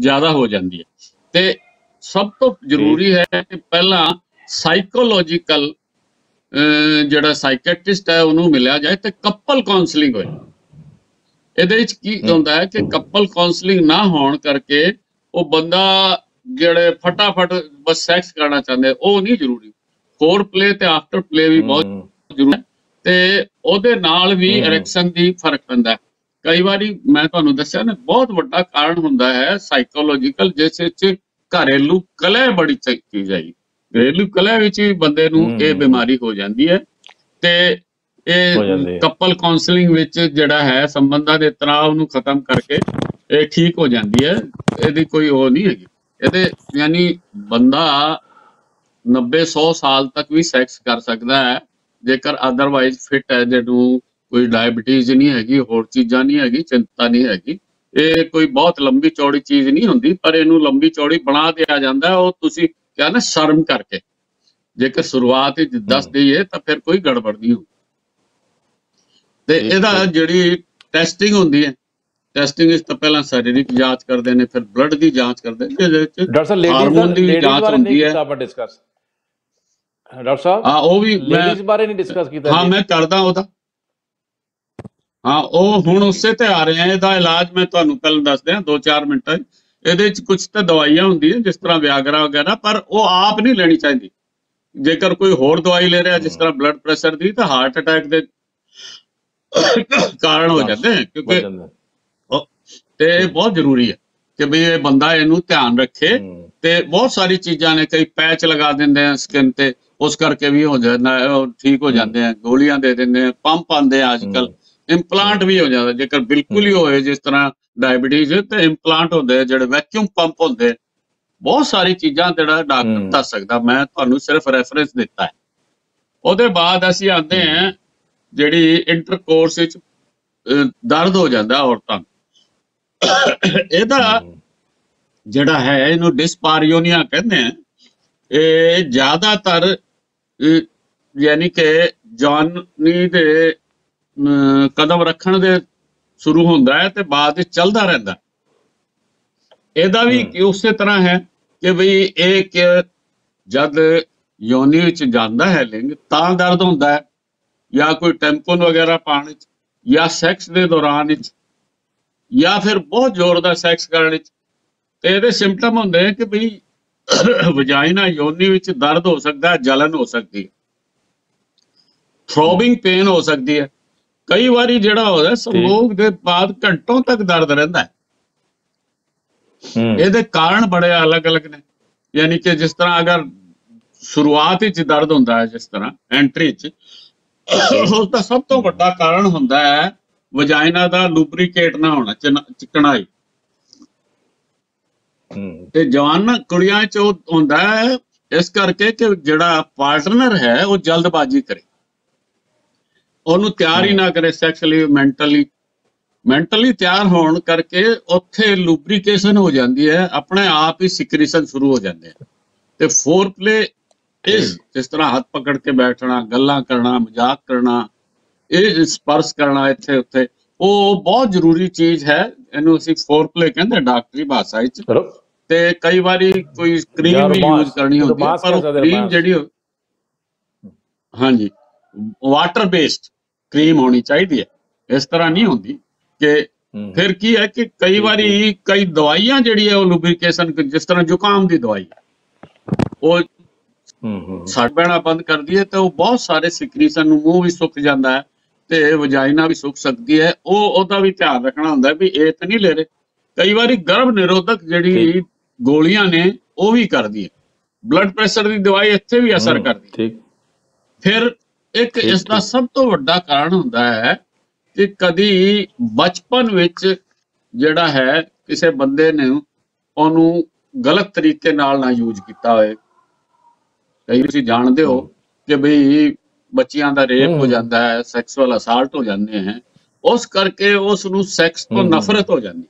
ਜ਼ਿਆਦਾ ਹੋ ਜਾਂਦੀ ਹੈ। ਤੇ ਸਭ ਤੋਂ ਜ਼ਰੂਰੀ ਹੈ ਕਿ ਪਹਿਲਾਂ ਸਾਈਕੋਲੋਜੀਕਲ ਜਿਹੜਾ ਸਾਈਕੈਟ੍ਰਿਸਟ ਹੈ ਉਹਨੂੰ ਮਿਲਿਆ ਜਾਏ ਤੇ ਕਪਲ ਕਾਉਂਸਲਿੰਗ ਹੋਏ। ਇਹਦੇ ਵਿੱਚ ਕੀ ਹੁੰਦਾ ਹੈ ਕਿ ਕਪਲ ਕਾਉਂਸਲਿੰਗ ਨਾ ਹੋਣ ਕਰਕੇ ਉਹ ਬੰਦਾ ਜਿਹੜੇ ਫਟਾਫਟ ਬਸ ਸੈਕਸ ਕਰਨਾ ਚਾਹੁੰਦੇ ਉਹ ਨਹੀਂ ਜ਼ਰੂਰੀ। ਫੋਰ ਪਲੇ ਤੇ ਆਫਟਰ ਪਲੇ ਵੀ ਬਹੁਤ ਜ਼ਰੂਰੀ ਹੈ ਤੇ ਉਹਦੇ ਨਾਲ ਵੀ ਇਰੈਕਸ਼ਨ ਦੀ ਫਰਕ ਪੈਂਦਾ ਹੈ। ਕਈ ਵਾਰੀ ਮੈਂ ਤੁਹਾਨੂੰ ਦੱਸਿਆ ਨਾ, ਬਹੁਤ ਵੱਡਾ ਕਾਰਨ ਹੁੰਦਾ ਹੈ ਸਾਈਕੋਲੋਜੀਕਲ, ਜਿਸ ਵਿੱਚ ਘਰੇਲੂ ਕਲਹ ਬੜੀ ਚੀਜ਼ ਹੈ। ਘਰੇਲੂ ਕਲਹ ਵਿੱਚ ਵੀ ਬੰਦੇ ਨੂੰ ਇਹ ਬਿਮਾਰੀ ਹੋ ਜਾਂਦੀ ਹੈ ਤੇ ਇਹ ਕਪਲ ਕਾਉਂਸਲਿੰਗ ਵਿੱਚ ਜਿਹੜਾ ਹੈ ਸੰਬੰਧਾਂ ਦੇ ਤਣਾਅ ਨੂੰ ਖਤਮ ਕਰਕੇ ਇਹ ਠੀਕ ਹੋ ਜਾਂਦੀ ਹੈ। ਇਹਦੀ ਕੋਈ ਉਹ ਨਹੀਂ ਹੈਗੀ। ਇਹਦੇ ਯਾਨੀ ਬੰਦਾ 90-100 ਸਾਲ ਤੱਕ ਵੀ ਸੈਕਸ ਕਰ ਸਕਦਾ ਹੈ ਜੇਕਰ ਅਦਰਵਾਈਜ਼ ਫਿਟ ਹੈ, ਜਿਹਨੂੰ ਕੋਈ ਡਾਇਬਟੀਜ਼ ਨਹੀਂ ਹੈਗੀ, ਹੋਰ ਚੀਜ਼ਾਂ ਨਹੀਂ ਹੈਗੀ, ਚਿੰਤਾ ਨਹੀਂ ਹੈਗੀ। ਇਹ ਕੋਈ ਬਹੁਤ ਲੰਬੀ ਚੌੜੀ ਚੀਜ਼ ਨਹੀਂ ਹੁੰਦੀ, ਪਰ ਇਹਨੂੰ ਲੰਬੀ ਚੌੜੀ ਬਣਾ ਦਿਆ ਜਾਂਦਾ। ਉਹ ਤੁਸੀਂ ਕਿਹਾ ਨਾ ਸ਼ਰਮ ਕਰਕੇ, ਜੇਕਰ ਸ਼ੁਰੂਆਤ ਵਿੱਚ ਦੱਸ ਦਈਏ ਤਾਂ ਫਿਰ ਕੋਈ ਗੜਬੜ ਨਹੀਂ ਹੁੰਦੀ। ਤੇ ਇਹਦਾ ਜਿਹੜੀ ਟੈਸਟਿੰਗ ਹੁੰਦੀ ਹੈ, ਟੈਸਟਿੰਗ ਵਿੱਚ ਤਾਂ ਪਹਿਲਾਂ ਸਰੀਰਕ ਜਾਂਚ ਕਰਦੇ ਨੇ, ਫਿਰ ਬਲੱਡ ਦੀ ਜਾਂਚ ਕਰਦੇ ਨੇ, ਇਹਦੇ ਵਿੱਚ ਹਾਰਮੋਨ ਦੀ ਵੀ ਜਾਂਚ ਹੁੰਦੀ ਹੈ। ਡਾਕਟਰ ਸਾਹਿਬ ਹਾਂ, ਉਹ ਵੀ ਲੇਡੀਜ਼ ਬਾਰੇ ਨਹੀਂ ਡਿਸਕਸ ਕੀਤਾ। ਹਾਂ, ਮੈਂ ਕਰਦਾ ਉਹਦਾ। ਹਾਂ, ਉਹ ਹੁਣ ਉਸੇ ਤੇ ਆ ਰਹੇ ਆ। ਇਹਦਾ ਇਲਾਜ ਮੈਂ ਤੁਹਾਨੂੰ ਪਹਿਲਾਂ ਦੱਸ ਦਿਆਂ 2-4 ਮਿੰਟਾਂ 'ਚ। ਇਹਦੇ 'ਚ ਕੁਝ ਤਾਂ ਦਵਾਈਆਂ ਹੁੰਦੀਆਂ ਜਿਸ ਤਰ੍ਹਾਂ ਵਿਆਗਰਾ ਵਗੈਰਾ, ਪਰ ਉਹ ਆਪ ਨਹੀਂ ਲੈਣੀ ਚਾਹੀਦੀ। ਜੇਕਰ ਕੋਈ ਹੋਰ ਦਵਾਈ ਲੈ ਰਿਹਾ ਜਿਸ ਤਰ੍ਹਾਂ ਬਲੱਡ ਪ੍ਰੈਸ਼ਰ ਦੀ, ਤਾਂ ਹਾਰਟ ਅਟੈਕ ਦੇ ਕਾਰਨ ਹੋ ਚਾਂਸ ਜਾਂਦੇ ਹੈ, ਵੱਧ ਕਿਉਂਕਿ ਜਾਂਦਾ। ਤੇ ਇਹ ਠੀਕ। ਬਹੁਤ ਜ਼ਰੂਰੀ ਹੈ ਕਿ ਵੀ ਇਹ ਬੰਦਾ ਇਹਨੂੰ ਧਿਆਨ ਰੱਖੇ। ਹੂੰ ਤੇ ਬਹੁਤ ਸਾਰੀ ਚੀਜ਼ਾਂ ਨੇ, ਕਈ ਪੈਚ ਲਗਾ ਦਿੰਦੇ ਆ ਸਕਿਨ ਤੇ, ਉਸ ਕਰਕੇ ਵੀ ਹੋ ਜਾਂਦਾ ਹੈ, ਉਹ ਠੀਕ ਹੋ ਹੂੰ ਜਾਂਦੇ ਆ। ਗੋਲੀਆਂ ਦੇ ਦਿੰਦੇ ਆ, ਪੰਪ ਆਉਂਦੇ ਆ ਅੱਜ ਕੱਲ, ਹੂੰ ਇੰਪਲਾਂਟ ਵੀ ਹੋ ਜਾਂਦਾ ਜੇਕਰ ਬਿਲਕੁਲ ਹੀ ਹੂੰ ਹੋਏ, ਜਿਸ ਤਰ੍ਹਾਂ ਡਾਇਬੀਟੀਜ਼ ਤੇ ਇੰਪਲਾਂਟ ਹੁੰਦੇ ਆ, ਜਿਹੜੇ ਵੈਕਿਊਮ ਪੰਪ ਹੁੰਦੇ ਆ। ਬਹੁਤ ਸਾਰੀ ਚੀਜ਼ਾਂ ਜਿਹੜਾ ਡਾਕਟਰ ਹੂੰ ਦੱਸ ਸਕਦਾ, ਮੈਂ ਤੁਹਾਨੂੰ ਸਿਰਫ ਰੈਫਰੈਂਸ ਦਿੱਤਾ ਹੈ। ਉਹਦੇ ਬਾਅਦ ਅਸੀਂ ਆਉਂਦੇ ਹੂੰ ਹਾਂ ਜਿਹੜੀ ਇੰਟਰਕੋਰਸ ਵਿੱਚ ਦਰਦ ਹੋ ਜਾਂਦਾ ਔਰਤਾਂ ਨੂੰ। ਇਹਦਾ ਹੂੰ ਜਿਹੜਾ ਹੈ, ਇਹਨੂੰ ਡਿਸਪਾਰਯੂਨੀਆ ਕਹਿੰਦੇ ਆ। ਇਹ ਜ਼ਿਆਦਾਤਰ ਯਾਨੀ ਕਿ ਜਵਾਨੀ ਦੇ ਕਦਮ ਰੱਖਣ ਦੇ ਸ਼ੁਰੂ ਹੁੰਦਾ ਹੈ ਤੇ ਬਾਅਦ ਵਿੱਚ ਚੱਲਦਾ ਰਹਿੰਦਾ। ਇਹਦਾ ਵੀ ਉਸੇ ਤਰ੍ਹਾਂ ਹੈ ਕਿ ਬਈ ਇਹ ਕਿ ਜਦ ਯੋਨੀ ਵਿੱਚ ਜਾਂਦਾ ਹੈ ਲਿੰਗ, ਤਾਂ ਦਰਦ ਹੁੰਦਾ ਹੈ, ਜਾਂ ਕੋਈ ਟੈਂਪਨ ਵਗੈਰਾ ਪਾਉਣ ਵਿੱਚ, ਜਾਂ ਸੈਕਸ ਦੇ ਦੌਰਾਨ ਵਿੱਚ, ਜਾਂ ਫਿਰ ਬਹੁਤ ਜ਼ੋਰ ਦਾ ਸੈਕਸ ਕਰਨ ਵਿੱਚ। ਤੇ ਇਹਦੇ ਸਿੰਪਟਮ ਹੁੰਦੇ ਆ ਕਿ ਬਈ ਵਜਾਈਨਾ ਯੋਨੀ ਵਿੱਚ ਦਰਦ ਹੋ ਸਕਦਾ ਹੈ, ਜਲਨ ਹੋ ਸਕਦੀ ਹੈ, ਥ੍ਰੋਬਿੰਗ ਪੇਨ ਹੋ ਸਕਦੀ ਹੈ। ਕਈ ਵਾਰੀ ਜਿਹੜਾ ਹੋਦਾ ਸੰਭੋਗ ਦੇ ਬਾਅਦ ਘੰਟੋਂ ਤੱਕ ਦਰਦ ਰਹਿੰਦਾ ਹੈ। ਇਹਦੇ ਕਾਰਨ ਬੜੇ ਅਲੱਗ-ਅਲੱਗ ਨੇ। ਯਾਨੀ ਕਿ ਜਿਸ ਤਰ੍ਹਾਂ ਅਗਰ ਸ਼ੁਰੂਆਤ ਵਿੱਚ ਦਰਦ ਹੁੰਦਾ ਹੈ, ਜਿਸ ਤਰ੍ਹਾਂ ਐਂਟਰੀ 'ਚ, ਉਸ ਦਾ ਸਭ ਤੋਂ ਵੱਡਾ ਕਾਰਨ ਹੁੰਦਾ ਹੈ ਵਜਾਈਨਾ ਦਾ ਲੂਬਰੀਕੇਟ ਨਾ ਹੋਣਾ, ਚਿਕਨਾਈ। ਤੇ ਜਵਾਨ ਕੁੜੀਆਂ 'ਚ ਉਹ ਹੁੰਦਾ ਹੈ ਇਸ ਕਰਕੇ ਕਿ ਜਿਹੜਾ ਪਾਰਟਨਰ ਹੈ ਉਹ ਜਲਦਬਾਜ਼ੀ ਕਰੇ, ਉਹਨੂੰ ਤਿਆਰ ਹੀ ਨਾ ਕਰੇ ਸੈਕਸ਼ਲੀ, ਮੈਂਟਲੀ ਤਿਆਰ ਹੋਣ ਕਰਕੇ ਉੱਥੇ ਲੂਬਰੀਕੇਸ਼ਨ ਹੋ ਜਾਂਦੀ ਹੈ, ਆਪਣੇ ਆਪ ਹੀ ਸਿਕ੍ਰੀਸ਼ਨ ਸ਼ੁਰੂ ਹੋ ਜਾਂਦੇ ਆ। ਤੇ ਫੋਰਪਲੇ ਜਿਸ ਤਰ੍ਹਾਂ ਹੱਥ ਪਕੜ ਕੇ ਬੈਠਣਾ, ਗੱਲਾਂ ਕਰਨਾ, ਮਜ਼ਾਕ ਕਰਨਾ, ਇਹ ਸਪਰਸ਼ ਕਰਨਾ ਇੱਥੇ ਉੱਥੇ, ਉਹ ਬਹੁਤ ਜ਼ਰੂਰੀ ਚੀਜ਼ ਹੈ। ਇਹਨੂੰ ਅਸੀਂ ਫੋਰਪਲੇ ਕਹਿੰਦੇ ਡਾਕਟਰੀ ਭਾਸ਼ਾ ਵਿੱਚ। ਤੇ ਕਈ ਵਾਰੀ ਕੋਈ ਕਰੀਮ ਵੀ ਯੂਜ਼ ਕਰਨੀ ਹੁੰਦੀ ਹੈ, ਪਰ ਉਹ ਕਰੀਮ ਜਿਹੜੀ ਹਾਂਜੀ ਵਾਟਰ ਬੇਸਡ ਕਰੀਮ ਹੋਣੀ ਚਾਹੀਦੀ ਹੈ। ਇਸ ਤਰ੍ਹਾਂ ਨਹੀਂ ਹੁੰਦੀ ਕਿ ਫਿਰ ਕੀ ਹੈ ਕਿ ਕਈ ਵਾਰੀ ਕਈ ਦਵਾਈਆਂ ਜਿਹੜੀ ਹੈ ਉਹ ਲੂਬਰੀਕੇਸ਼ਨ, ਜਿਸ ਤਰ੍ਹਾਂ ਜ਼ੁਕਾਮ ਦੀ ਦਵਾਈ, ਉਹ ਸੜ ਪੈਣਾ ਬੰਦ ਕਰਦੀ ਹੈ, ਤੇ ਉਹ ਬਹੁਤ ਸਾਰੇ ਸਿਕ੍ਰੀਸ਼ਨ ਨੂੰ, ਮੂੰਹ ਵੀ ਸੁੱਕ ਜਾਂਦਾ ਹੈ ਤੇ ਵਜਾਈਨਾ ਵੀ ਸੁੱਕ ਸਕਦੀ ਹੈ। ਉਹਦਾ ਵੀ ਧਿਆਨ ਰੱਖਣਾ ਹੁੰਦਾ ਵੀ ਇਹ ਤਾਂ ਨਹੀਂ ਲੈ ਰਹੇ। ਕਈ ਵਾਰੀ ਗਰਭ ਨਿਰੋਧਕ ਜਿਹੜੀ ਗੋਲੀਆਂ ਨੇ ਉਹ ਵੀ ਕਰਦੀ ਹੈ, ਬਲੱਡ ਪ੍ਰੈਸ਼ਰ ਦੀ ਦਵਾਈ ਇੱਥੇ ਵੀ ਅਸਰ ਕਰਦੀ ਹੈ। ਫਿਰ ਇੱਕ ਇਸ ਦਾ ਸਭ ਤੋਂ ਵੱਡਾ ਕਾਰਨ ਹੁੰਦਾ ਹੈ ਕਿ ਕਦੀ ਬਚਪਨ ਵਿੱਚ ਜਿਹੜਾ ਹੈ ਕਿਸੇ ਬੰਦੇ ਨੇ ਉਹਨੂੰ ਗਲਤ ਤਰੀਕੇ ਨਾਲ ਨਾ ਯੂਜ਼ ਕੀਤਾ ਹੋਏ। ਕਈ ਤੁਸੀਂ ਜਾਣਦੇ ਹੋ ਕਿ ਬਈ ਬੱਚਿਆਂ ਦਾ ਰੇਪ ਹੋ ਜਾਂਦਾ ਹੈ, ਸੈਕਸੁਅਲ ਅਸਾਲਟ ਹੋ ਜਾਂਦੇ ਹੈ, ਉਸ ਕਰਕੇ ਉਸ ਨੂੰ ਸੈਕਸ ਤੋਂ ਨਫ਼ਰਤ ਹੋ ਜਾਂਦੀ